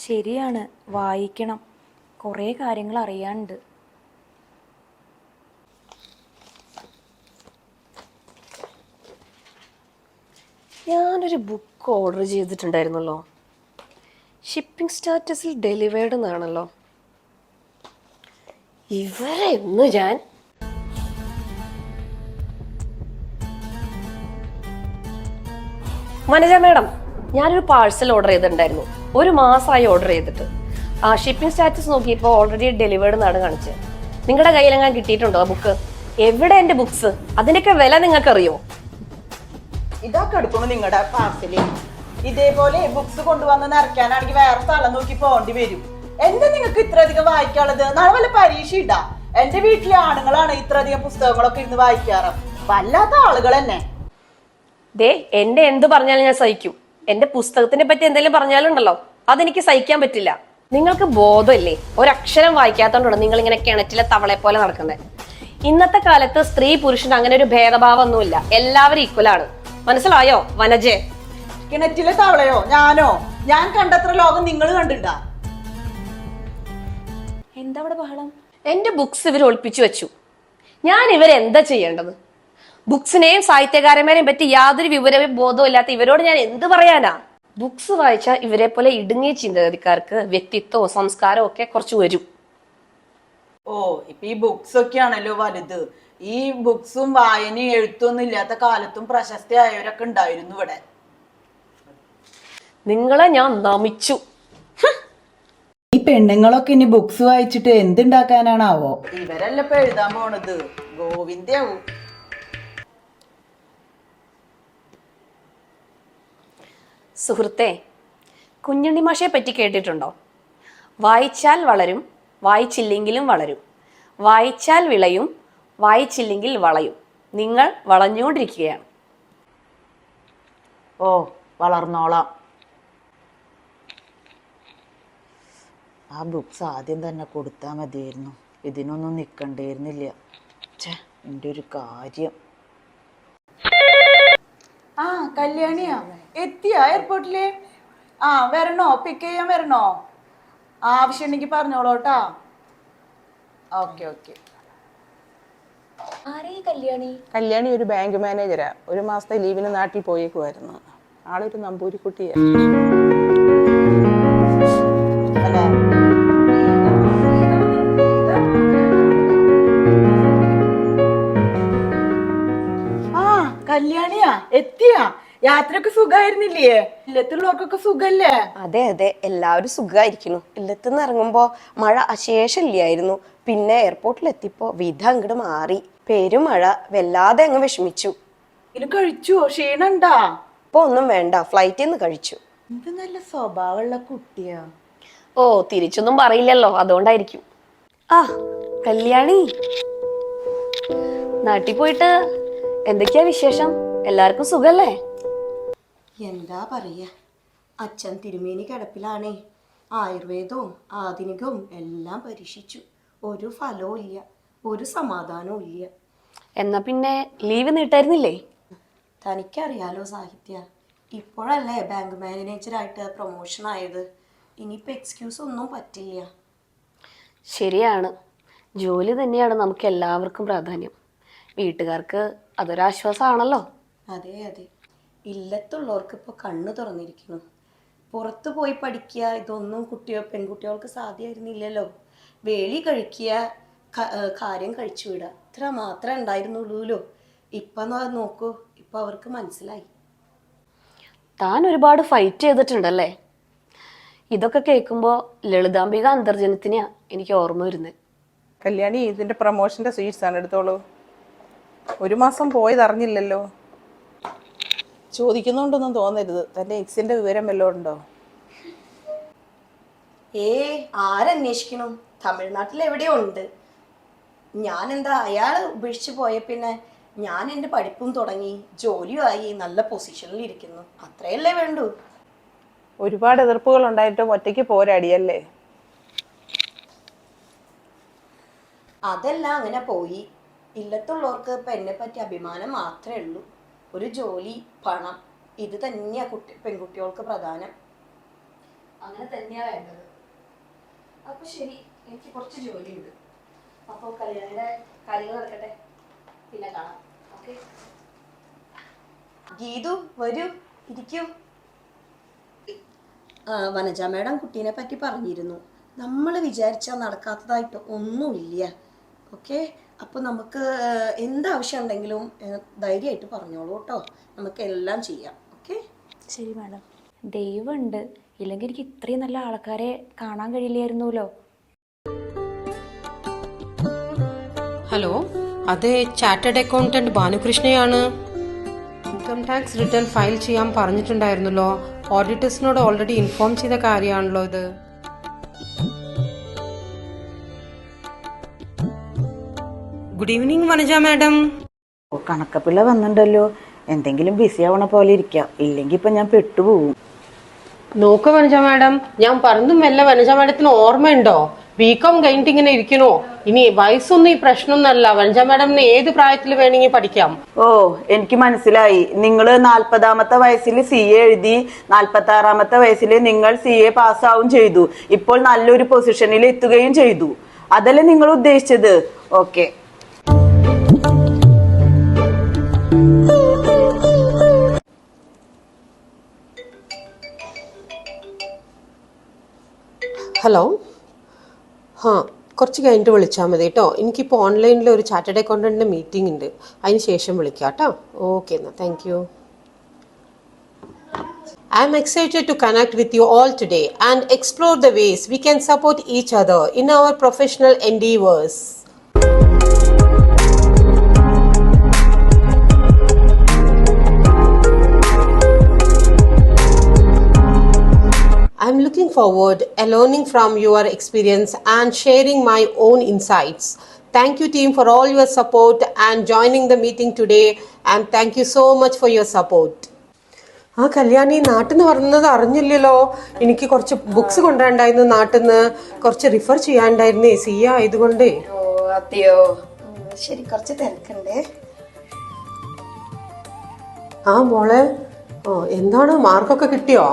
[SPEAKER 8] ശരിയാണ്, വായിക്കണം. കുറേ കാര്യങ്ങൾ അറിയാനുണ്ട്.
[SPEAKER 3] ഞാനൊരു ബുക്ക് ഓർഡർ ചെയ്തിട്ടുണ്ടായിരുന്നല്ലോ. ഷിപ്പിംഗ് സ്റ്റാറ്റസിൽ ഡെലിവേർഡ് എന്നാണല്ലോ. ഇവരെ ഇന്ന് ഞാൻ വനജ മാഡം, ഞാനൊരു പാഴ്സൽ ഓർഡർ ചെയ്തിട്ടുണ്ടായിരുന്നു. 1 മാസമായി ഓർഡർ ചെയ്തിട്ട്. ആ ഷിപ്പിംഗ് സ്റ്റാറ്റസ് നോക്കിയപ്പോൾ ഓൾറെഡി ഡെലിവേർഡ് എന്നാണ് കാണിച്ചത്. നിങ്ങളുടെ കയ്യിലെങ്ങാൻ കിട്ടിയിട്ടുണ്ടോ ആ ബുക്ക്? എവിടെ എൻ്റെ ബുക്സ്? അതിനൊക്കെ വില നിങ്ങൾക്കറിയോ?
[SPEAKER 4] ഇതൊക്കെ എടുക്കണം നിങ്ങളുടെ പാർസല്. ഇതേപോലെ ബുക്സ് കൊണ്ടുവന്ന് നിറയ്ക്കാനാണെങ്കിൽ വേറെ സ്ഥലം നോക്കി പോകേണ്ടി വരും. എന്താ നിങ്ങൾക്ക് ഇത്രയധികം വായിക്കാനുള്ളത്? നാളെ വല്ല പരീക്ഷ ഇടാ. എന്റെ വീട്ടിലെ ആണുങ്ങളാണ് ഇത്രയധികം പുസ്തകങ്ങളൊക്കെ ഇരുന്ന് വായിക്കാറ്. വല്ലാത്ത ആളുകൾ തന്നെ.
[SPEAKER 3] ദേ, എന്റെ എന്ത് പറഞ്ഞാലും ഞാൻ സഹിക്കും. എന്റെ പുസ്തകത്തിനെ പറ്റി എന്തെങ്കിലും പറഞ്ഞാലുണ്ടല്ലോ, അതെനിക്ക് സഹിക്കാൻ പറ്റില്ല. നിങ്ങൾക്ക് ബോധമില്ലേ? ഒരക്ഷരം വായിക്കാത്തോണ്ടാണ് നിങ്ങൾ ഇങ്ങനെ കിണറ്റിലെ തവളെ പോലെ നടക്കുന്നത്. ഇന്നത്തെ കാലത്ത് സ്ത്രീ പുരുഷൻ അങ്ങനെ ഒരു ഭേദഭാവം ഒന്നുമില്ല. എല്ലാവരും ഈക്വലാണ്. മനസ്സിലായോ വനജെ?
[SPEAKER 4] കിണറ്റിലെ തവളയോ? ഞാനോ? ഞാൻ കണ്ടത്ര ലോകം നിങ്ങൾ കണ്ടിട്ടാ?
[SPEAKER 8] എന്താ അവിടെ ബഹളം?
[SPEAKER 3] എന്റെ ബുക്സ് ഇവർ ഒളിപ്പിച്ചു വെച്ചു. ഞാൻ ഇവരെന്താ ചെയ്യേണ്ടത്? ബുക്സിനെയും സാഹിത്യകാരന്മാരെയും പറ്റി യാതൊരു വിവരവും ബോധവും ഇല്ലാത്ത ഇവരോട് ഞാൻ എന്ത് പറയാനാ? ബുക്സ് വായിച്ചാൽ ഇവരെ പോലെ ഇടുങ്ങിയ ചിന്തഗതിക്കാർക്ക് വ്യക്തിത്വവും സംസ്കാരവും ഒക്കെ കുറച്ച് വരും.
[SPEAKER 4] ഓ, ഇപ്പൊ ഈ ബുക്സ് ഒക്കെയാണല്ലോ വലുത്. ഈ ബുക്സും വായനയും എഴുത്തൊന്നും ഇല്ലാത്ത കാലത്തും പ്രശസ്തയായവരൊക്കെ ഉണ്ടായിരുന്നു ഇവിടെ.
[SPEAKER 3] നിങ്ങളെ ഞാൻ നമിച്ചു.
[SPEAKER 4] ഈ പെണ്ണുങ്ങളൊക്കെ ഇനി ബുക്സ് വായിച്ചിട്ട് എന്തുണ്ടാക്കാനാണാവോ? ഇവരല്ല ഇപ്പൊ എഴുതാൻ പോണത്. ഗോവിന്ദയാവും.
[SPEAKER 3] സുഹൃത്തെ, കുഞ്ഞുണ്ണി മാഷയെ പറ്റി കേട്ടിട്ടുണ്ടോ? വായിച്ചാൽ വളരും, വായിച്ചില്ലെങ്കിലും വളരും. വായിച്ചാൽ വിളയും, വായിച്ചില്ലെങ്കിൽ വളയും. നിങ്ങൾ വളഞ്ഞുകൊണ്ടിരിക്കുകയാണ്.
[SPEAKER 4] ഓ, വളർന്നോളാം. ആ ബുക്സ് ആദ്യം തന്നെ കൊടുത്താൽ മതിയായിരുന്നു. ഇതിനൊന്നും നിൽക്കണ്ടായിരുന്നില്ല. എൻ്റെ ഒരു കാര്യം. ആ, കല്യാണിയാ എത്തിയാ എയർപോർട്ടില്? ആ, വരണോ? പിക്ക് ചെയ്യാൻ വരണോ? ആവശ്യമുണ്ടെങ്കിൽ പറഞ്ഞോളൂട്ടാ. Okay okay.
[SPEAKER 1] കല്യാണി ഒരു ബാങ്ക് മാനേജരാ. 1 മാസത്തെ ലീവിന് നാട്ടിൽ പോയേക്കുമായിരുന്നു. ആളൊരു നമ്പൂരിക്കുട്ടിയാ.
[SPEAKER 4] അല്ലേ? ആ, കല്യാണിയാ എത്തിയാ? യാത്രയൊക്കെ സുഖമായിരുന്നില്ലേ? ഇല്ലത്തുള്ളവർക്കൊക്കെ സുഖല്ലേ?
[SPEAKER 3] അതെ അതെ, എല്ലാവരും സുഖമായിരിക്കുന്നു. ഇല്ലത്തുനിന്ന് ഇറങ്ങുമ്പോ മഴ അശേഷമില്ലായിരുന്നു. പിന്നെ എയർപോർട്ടിലെത്തിയപ്പോ വിധ അങ്ങോട്ട് മാറി. പെരുമഴ വല്ലാതെ അങ്ങ് വിഷമിച്ചു.
[SPEAKER 4] ഇത് കഴിച്ചുവോ? ക്ഷീണണ്ടാ?
[SPEAKER 3] ഇപ്പൊ ഒന്നും വേണ്ട, ഫ്ലൈറ്റിൽ നിന്ന് കഴിച്ചു.
[SPEAKER 4] ഇത് നല്ല സ്വഭാവമുള്ള കുട്ടിയാ.
[SPEAKER 3] ഓ, തിരിച്ചൊന്നും പറയില്ലല്ലോ, അതുകൊണ്ടായിരിക്കും. ആ, കല്യാണി, നാട്ടിൽ പോയിട്ട് എന്തൊക്കെയാ വിശേഷം? എല്ലാവർക്കും സുഖല്ലേ?
[SPEAKER 9] എന്താ പറയാ, അച്ഛൻ തിരുമേനി കിടപ്പിലാണേ. ആയുർവേദവും ആധുനികവും എല്ലാം പരീക്ഷിച്ചു, ഒരു ഫലവും ഇല്ല, ഒരു സമാധാനവും ഇല്ല.
[SPEAKER 3] എന്നാ പിന്നെ ലീവ് നീട്ടായിരുന്നില്ലേ?
[SPEAKER 9] തനിക്കറിയാലോ സാഹിത്യ, ഇപ്പോഴല്ലേ ബാങ്ക് മാനേജറായിട്ട് പ്രൊമോഷൻ ആയത്. ഇനിയിപ്പോൾ എക്സ്ക്യൂസ് ഒന്നും പറ്റില്ല.
[SPEAKER 3] ശരിയാണ്, ജോലി തന്നെയാണ് നമുക്ക് എല്ലാവർക്കും പ്രാധാന്യം. വീട്ടുകാർക്ക് അതൊരാശ്വാസമാണല്ലോ.
[SPEAKER 9] അതെ അതെ, ഇല്ലത്തുള്ളവർക്ക് ഇപ്പോൾ കണ്ണു തുറന്നിരിക്കുന്നു. പുറത്തു പോയി പഠിക്കുക ഇതൊന്നും പെൺകുട്ടികൾക്ക് സാധ്യമായിരുന്നില്ലല്ലോ. വേലി കഴിക്കുക, കാര്യം കഴിച്ചു വിടുക, ഇത്ര മാത്രമേ ഉണ്ടായിരുന്നുള്ളൂല്ലോ. ഇപ്പം നോക്കൂ, ഇപ്പം അവർക്ക് മനസ്സിലായി.
[SPEAKER 3] താൻ ഒരുപാട് ഫൈറ്റ് ചെയ്തിട്ടുണ്ടല്ലേ? ഇതൊക്കെ കേൾക്കുമ്പോൾ ലളിതാംബിക അന്തർജനത്തിനെയാണ് എനിക്ക് ഓർമ്മ വരുന്നത്.
[SPEAKER 1] കല്യാണി, ഇതിൻ്റെ പ്രൊമോഷൻ്റെ സ്വീറ്റ്സാണ്, എടുത്തോളൂ. 1 മാസം പോയതറിഞ്ഞില്ലല്ലോ. ചോദിക്കുന്നുണ്ടൊന്നും തോന്നരുത്. തൻ്റെ എക്സിൻ്റെ വിവരം വല്ലതും ഉണ്ടോ?
[SPEAKER 9] ആരന്വേഷിക്കണം, തമിഴ്നാട്ടിൽ എവിടെയോ ഉണ്ട്. ഞാനെന്താ, അയാൾ ഉപേക്ഷിച്ച് പോയ പിന്നെ ഞാൻ എൻ്റെ പഠിപ്പും തുടങ്ങി, ജോലിയുമായി, നല്ല പൊസിഷനിൽ ഇരിക്കുന്നു. അത്രയല്ലേ വേണ്ടൂ.
[SPEAKER 1] ഒരുപാട് എതിർപ്പുകൾ ഉണ്ടായിട്ടും ഒറ്റയ്ക്ക് പോരാടിയല്ലേ?
[SPEAKER 9] അതെല്ലാം അങ്ങനെ പോയി. ഇല്ലത്തുള്ളവർക്ക് ഇപ്പം എന്നെ പറ്റി അഭിമാനം മാത്രമേ ഉള്ളൂ. ഒരു ജോലി, പണം, ഇത് തന്നെയാ പെൺകുട്ടികൾക്ക് പ്രധാനം. അങ്ങനെ തന്നെയാ വേണ്ടത്. അപ്പൊ ശരി, എനിക്ക് കുറച്ച് ജോലിയുണ്ട്. അപ്പോൾ കല്യാണിയുടെ കാര്യങ്ങൾ നടക്കട്ടെ, പിന്നെ കാണാം. ഓക്കെ. ഗീതു, വരൂ, ഇരിക്കൂ. വനജ മാഡം കുട്ടീനെ പറ്റി പറഞ്ഞിരുന്നു. നമ്മൾ വിചാരിച്ചാൽ നടക്കാത്തതായിട്ട് ഒന്നുമില്ല. ഓക്കെ, അപ്പോൾ നമുക്ക് എന്താവശ്യം ഉണ്ടെങ്കിലും ധൈര്യമായിട്ട് പറഞ്ഞോളൂ കേട്ടോ. നമുക്ക് എല്ലാം ചെയ്യാം. ഓക്കെ.
[SPEAKER 8] ശരി മാഡം. ദൈവമുണ്ട്, ഇല്ലെങ്കിൽ എനിക്ക് ഇത്രയും നല്ല ആൾക്കാരെ കാണാൻ കഴിയില്ലായിരുന്നല്ലോ.
[SPEAKER 10] ഹലോ, അതെ, ചാർട്ടേഡ് അക്കൗണ്ടന്റ് ഭാനുകൃഷ്ണയാണ്. ഇൻകം ടാക്സ് റിട്ടേൺ ഫയൽ ചെയ്യാൻ പറഞ്ഞിട്ടുണ്ടായിരുന്നല്ലോ. ഓഡിറ്റേഴ്സിനോട് ഓൾറെഡി ഇൻഫോം ചെയ്ത കാര്യമാണല്ലോ ഇത്. Good evening Vanaja madam.
[SPEAKER 11] കണക്കപ്പിള്ള വന്നിട്ടുണ്ടല്ലോ. എന്തെങ്കിലും ബിസി ആവണ പോലെ ഇരിക്കാം, ഇല്ലെങ്കിൽ ഇപ്പൊ ഞാൻ പെട്ടുപോകും.
[SPEAKER 10] നോക്ക് വനജ മാഡം, ഞാൻ പറഞ്ഞതും വല്ല വനജ മാഡത്തിന് ഓർമ്മയുണ്ടോ? ബികോം കഴിഞ്ഞിട്ട് ഇങ്ങനെ ഇരിക്കണോ? ഇനി വയസ്സൊന്നും ഈ പ്രശ്നമൊന്നല്ല. വനജ മാഡമിന് ഏത് പ്രായത്തിൽ വേണമെങ്കിൽ പഠിക്കാം.
[SPEAKER 11] ഓ, എനിക്ക് മനസ്സിലായി. നിങ്ങൾ 40-ാമത്തെ വയസ്സിൽ CA എഴുതി, 46-ാമത്തെ വയസ്സിൽ നിങ്ങൾ CA പാസ്സാവും ചെയ്തു. ഇപ്പോൾ നല്ലൊരു പൊസിഷനിൽ എത്തുകയും ചെയ്തു. അതല്ലേ നിങ്ങൾ ഉദ്ദേശിച്ചത്? ഓക്കെ.
[SPEAKER 10] ഹലോ, കുറച്ച് കഴിഞ്ഞിട്ട് വിളിച്ചാൽ മതി കേട്ടോ. എനിക്കിപ്പോൾ ഓൺലൈനിൽ ഒരു ചാർട്ടേഡ് അക്കൗണ്ടന്റിൻ്റെ മീറ്റിംഗ് ഉണ്ട്, അതിന് ശേഷം വിളിക്കാം കേട്ടോ. ഓക്കെ എന്നാൽ, thank you. I am excited to connect with you all today and explore the ways we can support each other in our professional endeavors. I am looking forward to learning from your experience and sharing my own insights. Thank you team for all your support and joining the meeting today, and thank you so much for your support. Kalyani, നാട്ടിൽ നിന്ന് പറഞ്ഞത് അറിഞ്ഞില്ലല്ലോ. എനിക്ക് കുറച്ച് ബുക്സ് കൊണ്ടുവരണ്ടായിരുന്നു, നാട്ടിൽ നിന്ന് കുറച്ച് റിഫർ ചെയ്യാണ്ടായിരുന്നേ, CA ആയതുകൊണ്ടേ.
[SPEAKER 9] ഓ അതെയോ, ശരി, കുറച്ച് തിരക്കണ്ടേ.
[SPEAKER 10] മോളെ, എന്താണ്, മാർക്കൊക്കെ കിട്ടിയോ?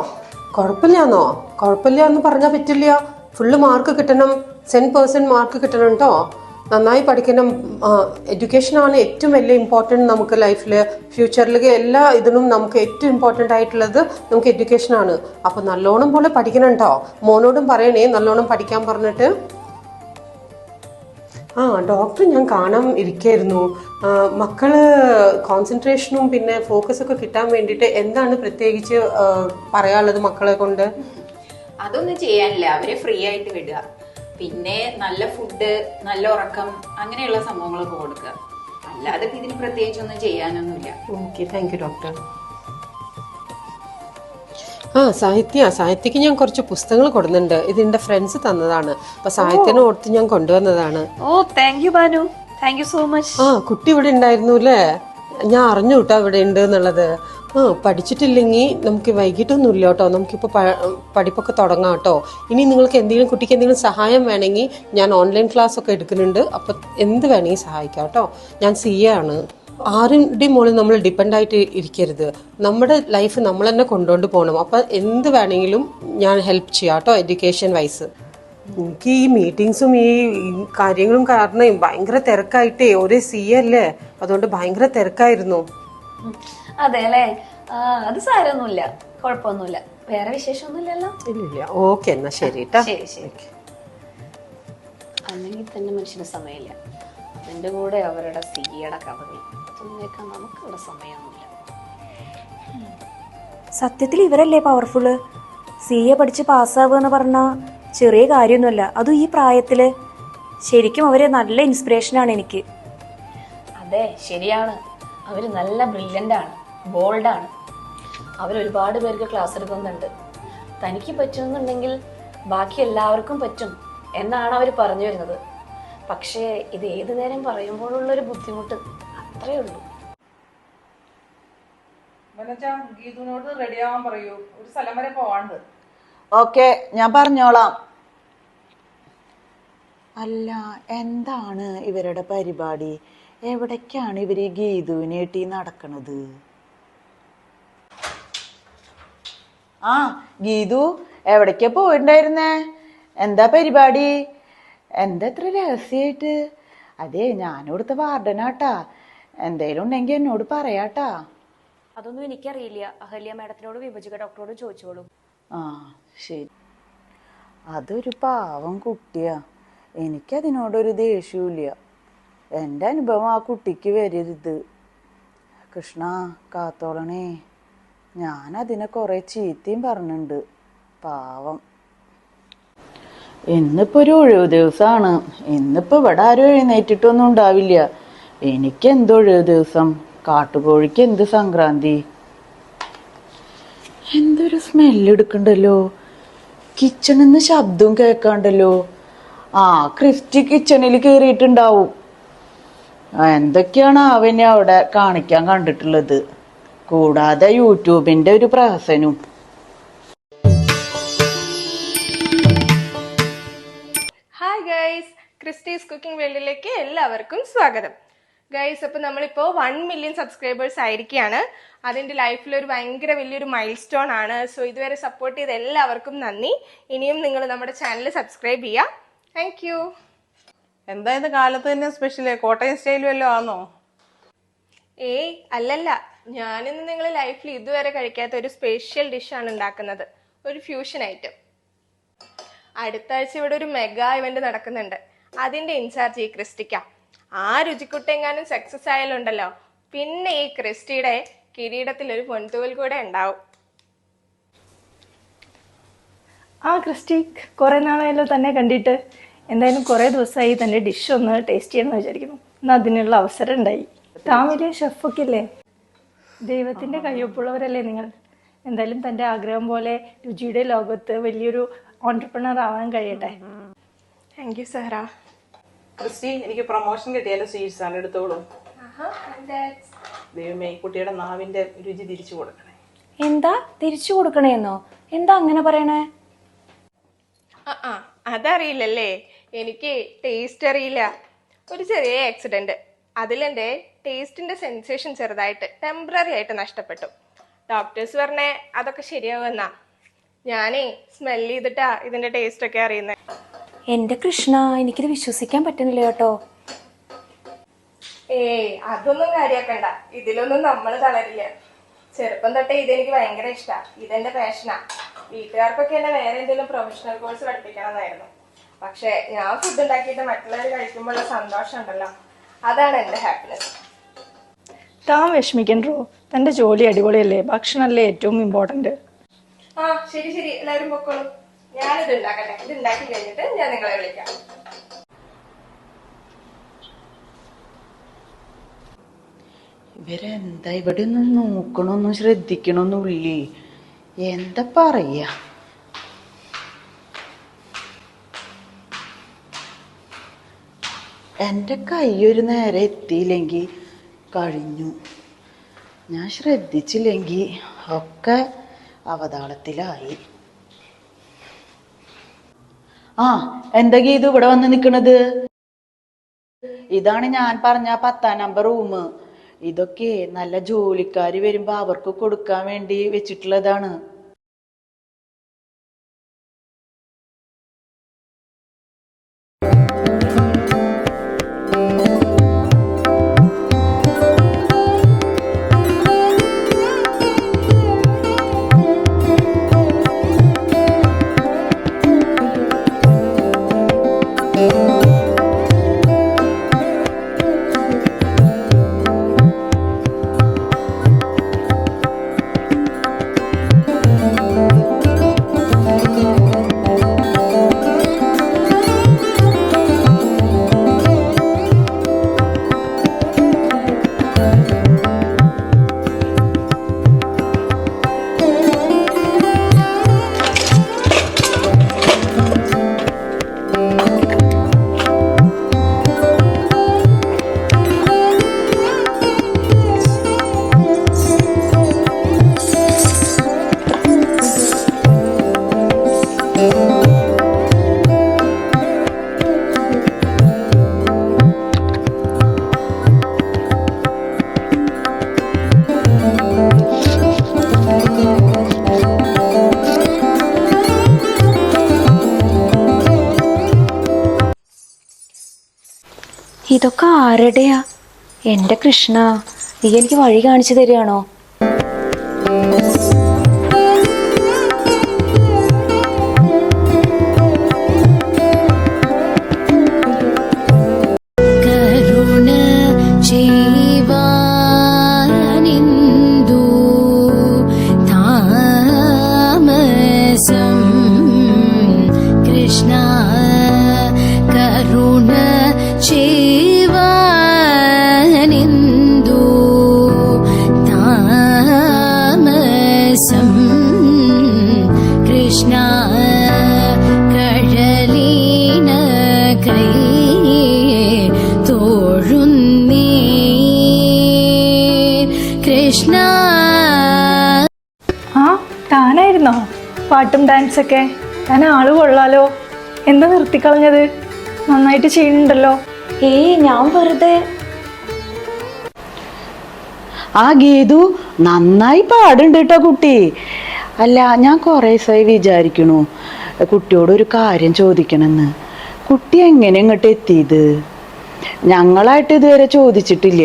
[SPEAKER 10] കുഴപ്പമില്ലാന്നോ? കുഴപ്പമില്ല എന്ന് പറഞ്ഞാൽ പറ്റില്ല. ഫുള്ള് മാർക്ക് കിട്ടണം, 100% മാർക്ക് കിട്ടണം കേട്ടോ. നന്നായി പഠിക്കണം. എഡ്യൂക്കേഷനാണ് ഏറ്റവും വലിയ ഇമ്പോർട്ടൻറ്റ് നമുക്ക് ലൈഫിൽ, ഫ്യൂച്ചറിൽ എല്ലാ ഇതിനും നമുക്ക് ഏറ്റവും ഇമ്പോർട്ടൻ്റ് ആയിട്ടുള്ളത് നമുക്ക് എഡ്യൂക്കേഷനാണ്. അപ്പോൾ നല്ലോണം പോലെ പഠിക്കണം കേട്ടോ. മോനോടും പറയണേ നല്ലോണം പഠിക്കാൻ പറഞ്ഞിട്ട്. ഡോക്ടർ ഞാൻ കാണാൻ ഇരിക്കായിരുന്നു. മക്കള് കോൺസെൻട്രേഷനും പിന്നെ ഫോക്കസൊക്കെ കിട്ടാൻ വേണ്ടിയിട്ട് എന്താണ് പ്രത്യേകിച്ച് പറയാനുള്ളത് മക്കളെ കൊണ്ട്?
[SPEAKER 6] അതൊന്നും ചെയ്യാനില്ല, അവരെ ഫ്രീ ആയിട്ട് വിടുക. പിന്നെ നല്ല ഫുഡ്, നല്ല ഉറക്കം, അങ്ങനെയുള്ള സംഭവങ്ങളൊക്കെ കൊടുക്കുക. അല്ലാതെ ഇതിന് പ്രത്യേകിച്ചൊന്നും ചെയ്യാനൊന്നുമില്ല.
[SPEAKER 10] Okay, thank you doctor. സാഹിത്യക്ക് ഞാൻ കുറച്ച് പുസ്തകങ്ങൾ കൊടുക്കുന്നുണ്ട്. ഇത് എന്റെ ഫ്രണ്ട്സ് തന്നതാണ്. അപ്പൊ സാഹിത്യനെ ഓർത്ത് ഞാൻ കൊണ്ടുവന്നതാണ്.
[SPEAKER 8] ഓ, thank you Banu, thank you so much.
[SPEAKER 10] കുട്ടി ഇവിടെ ഉണ്ടായിരുന്നു അല്ലേ? ഞാൻ അറിഞ്ഞു കേട്ടോ ഇവിടെ ഉണ്ട് എന്നുള്ളത്. പഠിച്ചിട്ടില്ലെങ്കിൽ നമുക്ക് വൈകിട്ടൊന്നുമില്ല കേട്ടോ, നമുക്കിപ്പോൾ പഠിപ്പൊക്കെ തുടങ്ങാം കേട്ടോ. ഇനി നിങ്ങൾക്ക് എന്തെങ്കിലും കുട്ടിക്ക് എന്തെങ്കിലും സഹായം വേണമെങ്കിൽ ഞാൻ ഓൺലൈൻ ക്ലാസ് ഒക്കെ എടുക്കുന്നുണ്ട്. അപ്പം എന്ത് വേണമെങ്കിൽ സഹായിക്കാം കേട്ടോ. ഞാൻ CA ആണ്. ആരുടെയും മുകളിൽ നമ്മൾ ഡിപ്പെൻഡായിട്ട് ഇരിക്കരുത്. നമ്മുടെ ലൈഫ് നമ്മൾ തന്നെ കൊണ്ടുകൊണ്ട് പോകണം. അപ്പം എന്ത് വേണമെങ്കിലും ഞാൻ ഹെൽപ്പ് ചെയ്യാം കേട്ടോ, എഡ്യൂക്കേഷൻ വൈസ്. എനിക്ക് ഈ മീറ്റിങ്സും ഈ കാര്യങ്ങളും കാരണം ഭയങ്കര തിരക്കായിട്ടേ, ഒരേ CA അല്ലേ, അതുകൊണ്ട് ഭയങ്കര തിരക്കായിരുന്നു.
[SPEAKER 8] അതെ അല്ലേ? അത് സാരമൊന്നുമില്ല, കുഴപ്പമൊന്നുമില്ല. വേറെ വിശേഷമൊന്നുമില്ലല്ലോ?
[SPEAKER 10] ഇല്ല. ഓക്കെ, എന്നാ ശരി കേട്ടോ.
[SPEAKER 8] ശരി ശരി.
[SPEAKER 3] അല്ലെങ്കിൽ തന്നെ മനുഷ്യന് സമയമില്ല. അതിൻ്റെ കൂടെ അവരുടെ CAയുടെ കഥകൾ കേൾക്കാൻ നമുക്കിവിടെ സമയമൊന്നുമില്ല.
[SPEAKER 8] സത്യത്തിൽ ഇവരല്ലേ പവർഫുള്ള്? CA പഠിച്ച് പാസ്സാവുക എന്ന് പറഞ്ഞാൽ ചെറിയ കാര്യമൊന്നുമല്ല, അതും ഈ പ്രായത്തില്. ശരിക്കും അവര് നല്ല ഇൻസ്പിറേഷനാണ് എനിക്ക്.
[SPEAKER 3] അതെ, ശരിയാണ്. അവർ നല്ല ബ്രില്യൻ്റ് ആണ്, ബോൾഡാണ്. അവരൊരുപാട് പേർക്ക് ക്ലാസ് എടുക്കുന്നുണ്ട്. തനിക്ക് പറ്റുമെന്നുണ്ടെങ്കിൽ ബാക്കി എല്ലാവർക്കും പറ്റും എന്നാണ് അവർ പറഞ്ഞു വരുന്നത്. പക്ഷേ ഇത് ഏതു നേരം പറയുമ്പോഴുള്ളൊരു ബുദ്ധിമുട്ട് അത്രയേ ഉള്ളൂ.
[SPEAKER 2] ഗീതുവിനോട് റെഡിയാവാൻ പറയൂ, ഒരു സ്ഥലം വരെ പോവാണ്ട്.
[SPEAKER 11] ഓക്കെ, ഞാൻ പറഞ്ഞോളാം. അല്ല, എന്താണ് ഇവരുടെ പരിപാടി? എവിടേക്കാണ് ഇവർ ഈ ഗീതുവിനേട്ടി നടക്കണത്? ആ ഗീതു, എവിടേക്കാ പോയിട്ടുണ്ടായിരുന്നേ? എന്താ പരിപാടി? എന്താ ഇത്ര രഹസ്യമായിട്ട്? അതെ, ഞാനിവിടുത്തെ വാർഡനാട്ടാ. എന്തേലും ഉണ്ടെങ്കിൽ എന്നോട് പറയാട്ടാ.
[SPEAKER 8] അതൊന്നും എനിക്കറിയില്ല. അഹല്യ മാഡത്തിനോട് വിഭജിക ഡോക്ടറോട് ചോദിച്ചോളൂ.
[SPEAKER 11] ആ ശരി. അതൊരു പാവം കുട്ടിയാ. എനിക്കതിനോടൊരു ദേഷ്യമില്ല. എൻ്റെ അനുഭവം ആ കുട്ടിക്ക് വരരുത്. കൃഷ്ണ കാത്തോളണേ. ഞാനതിനെ കുറെ ചീത്തയും പറഞ്ഞിട്ടുണ്ട്. പാവം. ഇന്നിപ്പോ ഒരു ഒഴിവ് ദിവസമാണ്. ഇന്നിപ്പോ ഇവിടെ ആരും എഴുന്നേറ്റിട്ടൊന്നും ഉണ്ടാവില്ല. എനിക്ക് എന്ത് ഒഴിവ് ദിവസം, കാട്ടുകോഴിക്ക് എന്ത് സംക്രാന്തി. എന്തൊരു സ്മെല്ല് എടുക്കണ്ടല്ലോ. കിച്ചണിൽ നിന്ന് ശബ്ദവും കേൾക്കാണ്ടല്ലോ. ആ ക്രിസ്റ്റി കിച്ചണിൽ കയറിയിട്ടുണ്ടാവും. എന്തൊക്കെയാണ് അവനെ അവിടെ കാണിക്കാൻ കണ്ടിട്ടുള്ളത്. കൂടാതെ യൂട്യൂബിന്റെ ഒരു പ്രഹസനും.
[SPEAKER 5] ഹായ് ഗൈസ്, ക്രിസ്റ്റീസ് കുക്കിംഗ് വേൾഡിലേക്ക് എല്ലാവർക്കും സ്വാഗതം. ഗൈസ്, അപ്പോൾ നമ്മളിപ്പോൾ 1 മില്യൺ സബ്സ്ക്രൈബേഴ്സ് ആയിരിക്കുകയാണ്. അതിൻ്റെ ലൈഫിലൊരു ഭയങ്കര വലിയൊരു മൈൽ സ്റ്റോൺ ആണ്. സോ ഇതുവരെ സപ്പോർട്ട് ചെയ്ത എല്ലാവർക്കും നന്ദി. ഇനിയും നിങ്ങൾ നമ്മുടെ ചാനൽ സബ്സ്ക്രൈബ് ചെയ്യുക. Thank you.
[SPEAKER 1] എന്തായത് കാലത്ത് തന്നെ സ്പെഷ്യല് കോട്ടയം സ്റ്റൈൽ വല്ലതും ആണോ?
[SPEAKER 5] ഏയ് അല്ലല്ല, ഞാനിന്ന് നിങ്ങൾ ലൈഫിൽ ഇതുവരെ കഴിക്കാത്ത ഒരു സ്പെഷ്യൽ ഡിഷാണ് ഉണ്ടാക്കുന്നത്. ഒരു ഫ്യൂഷൻ ഐറ്റം. അടുത്ത ആഴ്ച ഇവിടെ ഒരു മെഗാ ഇവന്റ് നടക്കുന്നുണ്ട്. അതിന്റെ ഇൻചാർജ് ഈ ക്രിസ്റ്റിക്ക. ആ രുചിക്കുട്ടെങ്ങാനും സക്സസ് ആയാലുണ്ടല്ലോ, പിന്നെ ഈ ക്രിസ്റ്റിയുടെ കിരീടത്തിൽ ഒരു പൊൻതൂവൽ കൂടെ ഉണ്ടാവും.
[SPEAKER 12] ആ ക്രിസ്റ്റി, കുറെ നാളായല്ലോ തന്നെ കണ്ടിട്ട്. എന്തായാലും കുറെ ദിവസമായി തന്റെ ഡിഷ് ഒന്ന് ടേസ്റ്റ് ചെയ്യണമെന്ന് വിചാരിക്കുന്നു. എന്നാൽ അതിനുള്ള അവസരം ഉണ്ടായി. താൻ വലിയ ഷെഫൊക്കെ ഇല്ലേ? ദൈവത്തിന്റെ കയ്യൊപ്പുള്ളവരല്ലേ നിങ്ങൾ? എന്തായാലും തന്റെ ആഗ്രഹം പോലെ രുചിയുടെ ലോകത്ത് വലിയൊരു ഓൺട്രപ്രണർ ആവാൻ കഴിയട്ടെ.
[SPEAKER 5] Thank you Zahra.
[SPEAKER 1] ക്രിസ്റ്റി, എനിക്ക് പ്രൊമോഷൻ കിട്ടിയാലോ സ്വീറ്റ്സ് ആണ്, എടുത്തോളൂ. ദൈവമേ, കുട്ടിയുടെ നാവിന്റെ രുചി തിരിച്ചു കൊടുക്കണേ.
[SPEAKER 8] എന്താ തിരിച്ചു കൊടുക്കണേന്നോ? എന്താ അങ്ങനെ പറയണേ?
[SPEAKER 5] അതറിയില്ലല്ലേ? എനിക്ക് ടേസ്റ്റ് അറിയില്ല. ഒരു ചെറിയ ആക്സിഡന്റ്, അതിലെന്റെ ടേസ്റ്റിന്റെ സെൻസേഷൻ ചെറുതായിട്ട് ടെമ്പററി ആയിട്ട് നഷ്ടപ്പെട്ടു. ഡോക്ടേഴ്സ് പറഞ്ഞേ അതൊക്കെ ശരിയാവുമെന്നാ. ഞാനേ സ്മെല് ചെയ്തിട്ടാ ഇതിന്റെ ടേസ്റ്റ് ഒക്കെ അറിയുന്നത്.
[SPEAKER 8] എന്റെ കൃഷ്ണ, എനിക്കിത് വിശ്വസിക്കാൻ പറ്റുന്നില്ല കേട്ടോ.
[SPEAKER 5] ഏയ് അതൊന്നും കാര്യാക്കണ്ട. ഇതിലൊന്നും നമ്മൾ തളരില്ല. ചെറുപ്പം തൊട്ടേ ഇതെനിക്ക് ഭയങ്കര ഇഷ്ടമാണ്. ഇതെന്റെ പാഷനാ. വീട്ടുകാർക്കൊക്കെ എന്നെ വേറെ എന്തെങ്കിലും പ്രൊഫഷണൽ കോഴ്സ് പഠിപ്പിക്കണം എന്നായിരുന്നു. പക്ഷെ ഞാൻ ഫുഡ് ഉണ്ടാക്കിയിട്ട് മറ്റുള്ളവർ കഴിക്കുമ്പോഴുള്ള സന്തോഷം ഉണ്ടല്ലോ, അതാണ് എന്റെ ഹാപ്പിനെസ്.
[SPEAKER 12] താൻ വിഷമിക്കണ്ടോ, തന്റെ ജോലി അടിപൊളിയല്ലേ? ഭക്ഷണമല്ലേ ഏറ്റവും ഇമ്പോർട്ടന്റ്.
[SPEAKER 5] ആ ശരി ശരി, എല്ലാവരും പൊക്കോളൂ. ഞാനിത് ഉണ്ടാക്കട്ടെ. ഇത് ഉണ്ടാക്കി കഴിഞ്ഞിട്ട് ഞാൻ നിങ്ങളെ വിളിക്കാം.
[SPEAKER 11] ഇവരെന്താ ഇവിടെ ഒന്നും നോക്കണൊന്നും ശ്രദ്ധിക്കണൊന്നുമില്ലേ? എന്താ പറയാ? എൻ്റെ കൈയൊരു നേരെ എത്തിയില്ലെങ്കിൽ കഴിഞ്ഞു. ഞാൻ ശ്രദ്ധിച്ചില്ലെങ്കിൽ ഒക്കെ അവതാളത്തിലായി. ആ എന്താ ഗീതു ഇവിടെ വന്ന് നിക്കണത്? ഇതാണ് ഞാൻ പറഞ്ഞ 10ാം നമ്പർ റൂം. ഇതൊക്കെ നല്ല ജോലിക്കാര് വരുമ്പോ അവർക്ക് കൊടുക്കാൻ വേണ്ടി വെച്ചിട്ടുള്ളതാണ്.
[SPEAKER 8] ഇതൊക്കെ ആരുടെയാ? എൻ്റെ കൃഷ്ണ, നീ എനിക്ക് വഴി കാണിച്ചു തരികയാണോ?
[SPEAKER 5] ആ താനായിരുന്നോ പാട്ടും ഡാൻസൊക്കെ? താൻ ആള് കൊള്ളാലോ. എന്താ നിർത്തിക്കളഞ്ഞത്? നന്നായിട്ട് ചെയ്യുന്നുണ്ടല്ലോ.
[SPEAKER 8] ഞാൻ വെറുതെ.
[SPEAKER 11] ആ ഗീതു നന്നായി പാടുണ്ട് കേട്ടോ കുട്ടി. അല്ല, ഞാൻ കുറേ ദിവസമായി വിചാരിക്കണു കുട്ടിയോട് ഒരു കാര്യം ചോദിക്കണമെന്ന്. കുട്ടി എങ്ങനെ ഇങ്ങോട്ട് എത്തിയത്? ഞങ്ങളായിട്ട് ഇതുവരെ ചോദിച്ചിട്ടില്ല,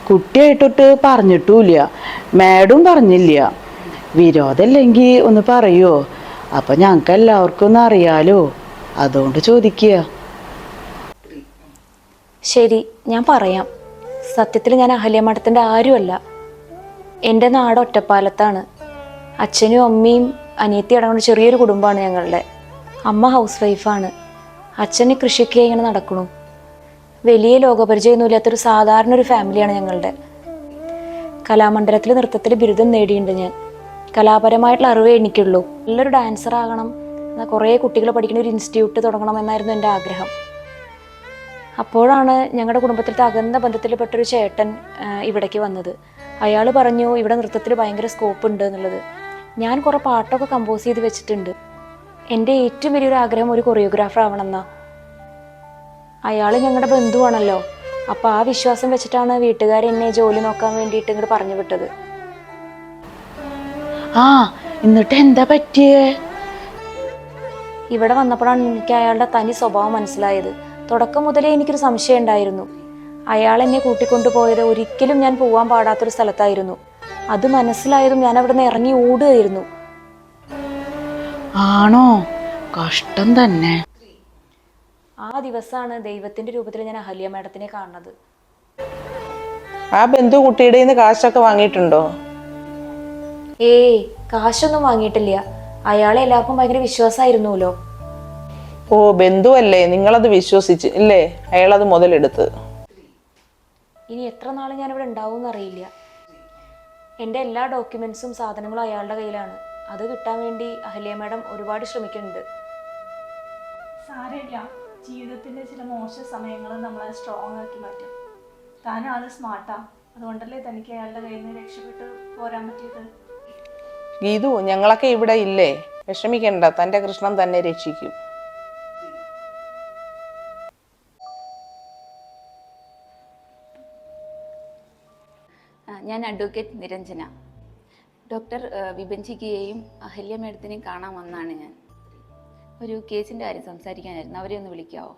[SPEAKER 11] കുട്ടിയായിട്ടൊട്ട് പറഞ്ഞിട്ടുമില്ല, മാഡും പറഞ്ഞില്ല. വിരോധമല്ലെങ്കിൽ ഒന്ന് പറയുമോ? അപ്പൊ ഞങ്ങൾക്ക് എല്ലാവർക്കും ഒന്ന് അറിയാലോ, അതുകൊണ്ട് ചോദിക്കുക.
[SPEAKER 8] ശരി, ഞാൻ പറയാം. സത്യത്തിൽ ഞാൻ അഹല്യ മഠത്തിൻ്റെ ആരുമല്ല. എൻ്റെ നാട് ഒറ്റപ്പാലത്താണ്. അച്ഛനും അമ്മയും അനിയത്തി അടങ്ങുന്ന ചെറിയൊരു കുടുംബമാണ് ഞങ്ങളുടെ. അമ്മ ഹൗസ് വൈഫാണ്. അച്ഛന് കൃഷിയൊക്കെ ഇങ്ങനെ നടക്കണു. വലിയ ലോകപരിചയമൊന്നുമില്ലാത്തൊരു സാധാരണ ഒരു ഫാമിലിയാണ് ഞങ്ങളുടെ. കലാമണ്ഡലത്തിൽ നൃത്തത്തിൽ ബിരുദം നേടിയിട്ടുണ്ട് ഞാൻ. കലാപരമായിട്ടുള്ള അറിവേ എനിക്കുള്ളൂ. നല്ലൊരു ഡാൻസർ ആകണം, എന്നാൽ കുറേ കുട്ടികൾ പഠിക്കുന്ന ഒരു ഇൻസ്റ്റിറ്റ്യൂട്ട് തുടങ്ങണം എന്നായിരുന്നു എൻ്റെ ആഗ്രഹം. അപ്പോഴാണ് ഞങ്ങളുടെ കുടുംബത്തിലത്തെ അകന്ന ബന്ധത്തിൽപ്പെട്ടൊരു ചേട്ടൻ ഇവിടേക്ക് വന്നത്. അയാൾ പറഞ്ഞു ഇവിടെ നൃത്തത്തിൽ ഭയങ്കര സ്കോപ്പ് ഉണ്ട് എന്നുള്ളത്. ഞാൻ കുറേ പാട്ടൊക്കെ കമ്പോസ് ചെയ്ത് വെച്ചിട്ടുണ്ട്. എൻ്റെ ഏറ്റവും വലിയൊരു ആഗ്രഹം ഒരു കൊറിയോഗ്രാഫർ ആവണമെന്നാ. അയാൾ ഞങ്ങളുടെ ബന്ധുവാണല്ലോ. അപ്പോൾ ആ വിശ്വാസം വെച്ചിട്ടാണ് വീട്ടുകാർ എന്നെ ജോലി നോക്കാൻ വേണ്ടിയിട്ട് ഇങ്ങോട്ട് പറഞ്ഞു വിട്ടത്.
[SPEAKER 11] ആ എന്നിട്ട് എന്താ പറ്റിയേ?
[SPEAKER 8] ഇവിടെ വന്നപ്പോഴാണ് എനിക്ക് അയാളുടെ തനി സ്വഭാവം മനസ്സിലായത്. തുടക്കം മുതലേ എനിക്കൊരു സംശയം ഉണ്ടായിരുന്നു. അയാൾ എന്നെ കൂട്ടിക്കൊണ്ടുപോയത് ഒരിക്കലും ഞാൻ പോകാൻ പാടാത്തൊരു സ്ഥലത്തായിരുന്നു. അത് മനസ്സിലായതും ഞാൻ അവിടെ നിന്ന് ഇറങ്ങി ഓടുകയായിരുന്നു.
[SPEAKER 11] ആണോ? കഷ്ടം തന്നെ.
[SPEAKER 8] ആ ദിവസമാണ് ദൈവത്തിന്റെ രൂപത്തിൽ ഞാൻ അഹല്യ മാഡത്തിനെ കാണുന്നത്.
[SPEAKER 1] ആ ബന്ധു കുട്ടിയുടെ നിന്ന് കാശൊക്കെ വാങ്ങിയിട്ടുണ്ടോ?
[SPEAKER 8] കാശൊന്നും വാങ്ങിയിട്ടില്ല. അയാളെ എല്ലാവർക്കും ഭയങ്കര വിശ്വാസമായിരുന്നുല്ലോ.
[SPEAKER 1] ഓ, ബന്ധുവല്ലേ, നിങ്ങളത് വിശ്വസിച്ച് അല്ലേ അയാളത് മുതലെടുത്ത്.
[SPEAKER 8] ഇനി എത്ര നാൾ ഞാനിവിടെ ഉണ്ടാവും എന്നറിയില്ല. എൻ്റെ എല്ലാ ഡോക്യുമെന്റ്സും സാധനങ്ങളും അയാളുടെ കയ്യിലാണ്. അത് കിട്ടാൻ വേണ്ടി അഹല്യ മാഡം ഒരുപാട് ശ്രമിക്കുന്നുണ്ട്.
[SPEAKER 5] സാരമില്ല, ജീവിതത്തിന്റെ ചില മോശ സമയങ്ങൾ നമ്മളെ സ്ട്രോങ് ആക്കി മാറ്റും. താൻ ആള് സ്മാർട്ടാ. അതുകൊണ്ടല്ലേ തനിക്ക് അയാളുടെ കയ്യിൽ നിന്ന് രക്ഷപ്പെട്ട് പോരാൻ പറ്റിയത്.
[SPEAKER 1] ഗീതു, ഞങ്ങളൊക്കെ ഇവിടെ ഇല്ലേ, വിഷമിക്കണ്ട, തൻ്റെ കൃഷ്ണൻ തന്നെ രക്ഷിക്കും.
[SPEAKER 13] ഞാൻ അഡ്വക്കേറ്റ് നിരഞ്ജന. ഡോക്ടർ വിഭജിക്കുകയും അഹല്യ മേഡത്തിനെയും കാണാൻ വന്നാണ് ഞാൻ. ഒരു കേസിൻ്റെ കാര്യം സംസാരിക്കാനായിരുന്നു, അവരെ ഒന്ന് വിളിക്കാവോ?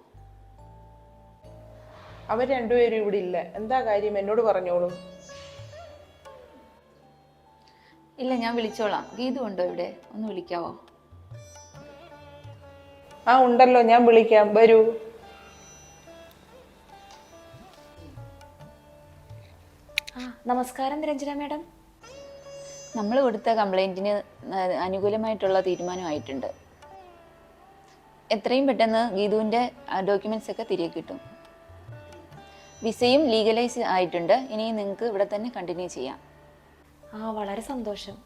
[SPEAKER 1] അവർ രണ്ടുപേരും ഇവിടെ ഇല്ല. എന്താ കാര്യം, എന്നോട് പറഞ്ഞോളൂ.
[SPEAKER 13] ഇല്ല, ഞാൻ വിളിച്ചോളാം. ഗീതു ഉണ്ടോ ഇവിടെ? ഒന്ന് വിളിക്കാവോ?
[SPEAKER 1] ആ ഉണ്ടല്ലോ, ഞാൻ വിളിക്കാം, വരൂ.
[SPEAKER 8] നമസ്കാരം നിരഞ്ജന മാഡം.
[SPEAKER 13] നമ്മൾ കൊടുത്ത കംപ്ലൈൻറ്റിന് അനുകൂലമായിട്ടുള്ള തീരുമാനമായിട്ടുണ്ട്. എത്രയും പെട്ടെന്ന് ഗീതുവിൻ്റെ ഡോക്യുമെൻറ്റ്സ് ഒക്കെ തിരികെ കിട്ടും. വിസയും ലീഗലൈസ് ആയിട്ടുണ്ട്. ഇനി നിങ്ങൾക്ക് ഇവിടെ തന്നെ കണ്ടിന്യൂ ചെയ്യാം.
[SPEAKER 8] വളരെ സന്തോഷം.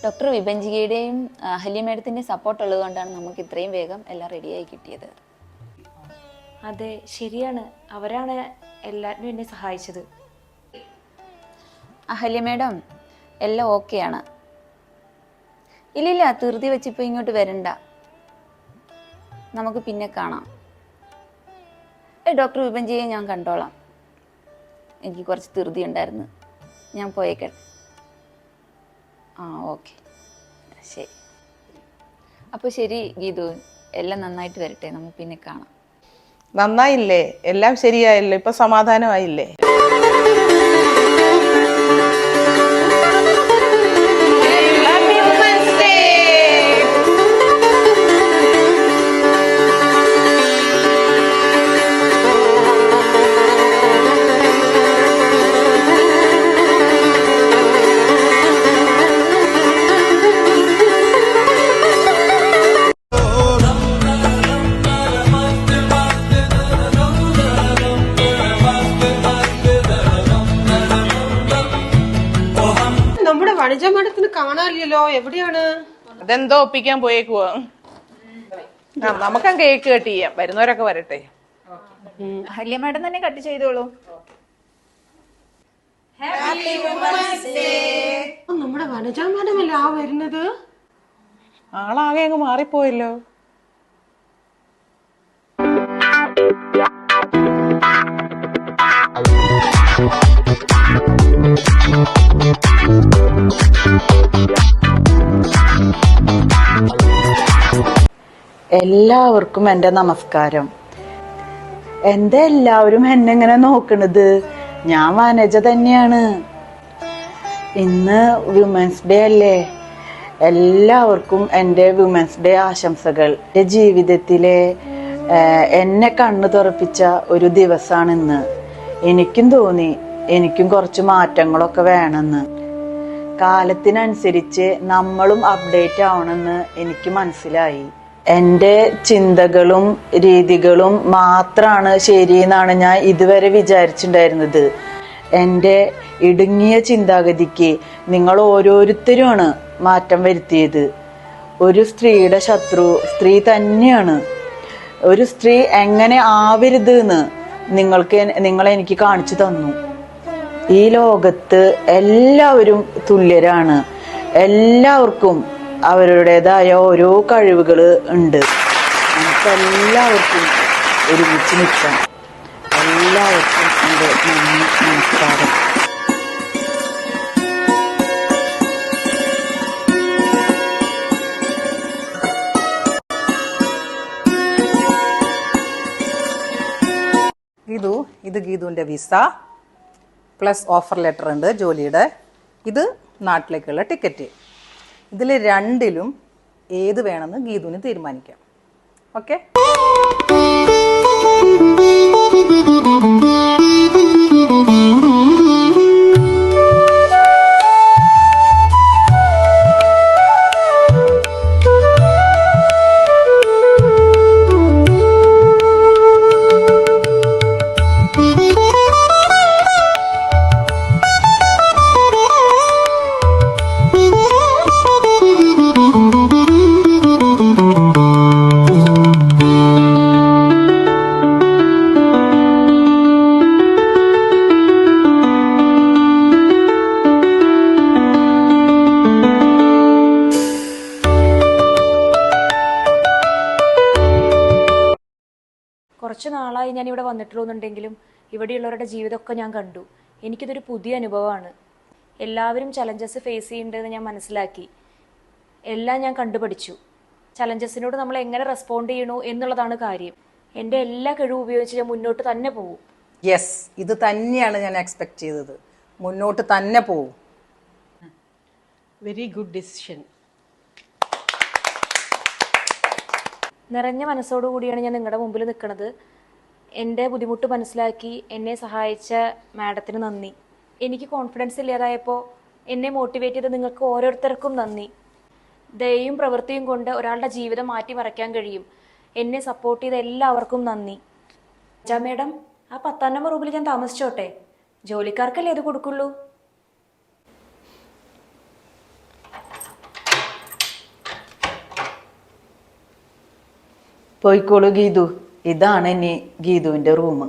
[SPEAKER 13] ഡോക്ടർ വിഭജികയുടെയും അഹല്യ മേഡത്തിൻ്റെയും സപ്പോർട്ട് ഉള്ളതുകൊണ്ടാണ് നമുക്ക് ഇത്രയും വേഗം എല്ലാം റെഡിയായി കിട്ടിയത്.
[SPEAKER 8] അതെ, ശരിയാണ്. അവരാണ് എല്ലാവരും എന്നെ സഹായിച്ചത്.
[SPEAKER 13] അഹല്യ മേഡം, എല്ലാം ഓക്കെയാണ്. ഇല്ലില്ല, ധൃതി വെച്ചിപ്പോൾ ഇങ്ങോട്ട് വരണ്ട, നമുക്ക് പിന്നെ കാണാം. ഡോക്ടർ വിഭജിയെ ഞാൻ കണ്ടോളാം. എനിക്ക് കുറച്ച് ധൃതി ഉണ്ടായിരുന്നു, ഞാൻ പോയേക്കട്ടെ. ഓക്കെ, ശരി. അപ്പോൾ ശരി ഗീതു, എല്ലാം നന്നായിട്ട് വരട്ടെ, നമുക്ക് പിന്നെ കാണാം.
[SPEAKER 1] നന്നായില്ലേ, എല്ലാം ശരിയായല്ലോ, ഇപ്പൊ സമാധാനമായില്ലേ?
[SPEAKER 10] നമ്മുടെ വണിജ മേഡത്തിന് കാണാനില്ലല്ലോ, എവിടെയാണ്?
[SPEAKER 1] അതെന്തോ ഒപ്പിക്കാൻ പോയേക്കുവാ. നമുക്ക് കേക്ക് കട്ട് ചെയ്യാം, വരുന്നവരൊക്കെ വരട്ടെ.
[SPEAKER 6] അഹല്യ മേഡം തന്നെ കട്ട് ചെയ്തോളൂ.
[SPEAKER 10] നമ്മുടെ വനജ മേഡം അല്ലേ ആ വരുന്നത്?
[SPEAKER 1] ആളാകെ അങ്ങ് മാറിപ്പോയല്ലോ.
[SPEAKER 11] എല്ലാവർക്കും എൻ്റെ നമസ്കാരം. എന്താ എല്ലാവരും എന്നെ ഇങ്ങനെ നോക്കണത്? ഞാൻ വനജ തന്നെയാണ്. ഇന്ന് വിമൻസ് ഡേ അല്ലേ? എല്ലാവർക്കും എൻ്റെ വിമൻസ് ഡേ ആശംസകൾ. എൻ്റെ ജീവിതത്തിലെ എന്നെ കണ്ണു തുറപ്പിച്ച ഒരു ദിവസമാണ് ഇന്ന്. എനിക്കും തോന്നി എനിക്കും കുറച്ച് മാറ്റങ്ങളൊക്കെ വേണമെന്ന്. കാലത്തിനനുസരിച്ച് നമ്മളും അപ്ഡേറ്റ് ആവണമെന്ന് എനിക്ക് മനസ്സിലായി. എൻ്റെ ചിന്തകളും രീതികളും മാത്രമാണ് ശരിയെന്നാണ് ഞാൻ ഇതുവരെ വിചാരിച്ചിട്ടുണ്ടായിരുന്നത്. എൻ്റെ ഇടുങ്ങിയ ചിന്താഗതിക്ക് നിങ്ങൾ ഓരോരുത്തരുമാണ് മാറ്റം വരുത്തിയത്. ഒരു സ്ത്രീയുടെ ശത്രു സ്ത്രീ തന്നെയാണ്. ഒരു സ്ത്രീ എങ്ങനെ ആവരുത് എന്ന് നിങ്ങളെനിക്ക് കാണിച്ചു തന്നു. ഈ ലോകത്ത് എല്ലാവരും തുല്യരാണ്. എല്ലാവർക്കും അവരുടേതായ ഓരോ കഴിവുകൾ ഉണ്ട്. നമുക്കെല്ലാവർക്കും ഒരുമിച്ച് നിൽക്കാം. എല്ലാവർക്കും എൻ്റെ നന്ദി, നമസ്കാരം.
[SPEAKER 2] ഗീതു, ഇത് ഗീതുവിൻ്റെ വിസ പ്ലസ് ഓഫർ ലെറ്റർ ഉണ്ട് ജോലിയുടെ. ഇത് നാട്ടിലേക്കുള്ള ടിക്കറ്റ്. ഇതിൽ രണ്ടിലും ഏത് വേണമെന്ന് ഗീതുവിന് തീരുമാനിക്കാം. ഓക്കെ?
[SPEAKER 8] നാളായി ഞാൻ ഇവിടെ വന്നിട്ടുള്ളൂ എന്നുണ്ടെങ്കിലും ഇവിടെയുള്ളവരുടെ ജീവിതമൊക്കെ ഞാൻ കണ്ടു. എനിക്കിതൊരു പുതിയ അനുഭവമാണ്. എല്ലാവരും ചലഞ്ചസ് ഫേസ് ചെയ്യുന്നുണ്ടെന്ന് ഞാൻ മനസ്സിലാക്കി. എല്ലാം ഞാൻ കണ്ടുപഠിച്ചു. ചലഞ്ചസിനോട് നമ്മൾ എങ്ങനെ റെസ്പോണ്ട് ചെയ്യണോ എന്നുള്ളതാണ് കാര്യം. എൻ്റെ എല്ലാ കഴിവും ഉപയോഗിച്ച് ഞാൻ മുന്നോട്ട് തന്നെ പോകും.
[SPEAKER 2] യെസ്, ഇത് തന്നെയാണ് ഞാൻ എക്സ്പെക്ട് ചെയ്തത്. മുന്നോട്ട് തന്നെ പോവും.
[SPEAKER 10] Very good decision.
[SPEAKER 8] നിറഞ്ഞ മനസ്സോടു കൂടിയാണ് ഞാൻ നിങ്ങളുടെ മുമ്പിൽ നിൽക്കുന്നത്. എൻ്റെ ബുദ്ധിമുട്ട് മനസ്സിലാക്കി എന്നെ സഹായിച്ച മാഡത്തിന് നന്ദി. എനിക്ക് കോൺഫിഡൻസ് ഇല്ലാതായപ്പോൾ എന്നെ മോട്ടിവേറ്റ് ചെയ്ത് നിങ്ങൾക്ക് ഓരോരുത്തർക്കും നന്ദി. ദയയും പ്രവൃത്തിയും കൊണ്ട് ഒരാളുടെ ജീവിതം മാറ്റിമറിക്കാൻ കഴിയും. എന്നെ സപ്പോർട്ട് ചെയ്ത എല്ലാവർക്കും നന്ദി. മേഡം, ആ 10 നമ്പർ റൂമിൽ ഞാൻ താമസിച്ചോട്ടെ? ജോലിക്കാർക്കല്ലേ അത് കൊടുക്കുള്ളൂ.
[SPEAKER 11] പോയിക്കോളൂ ഗീതു. ഇതാണ് ഇനി ഗീതുവിന്റെ റൂം.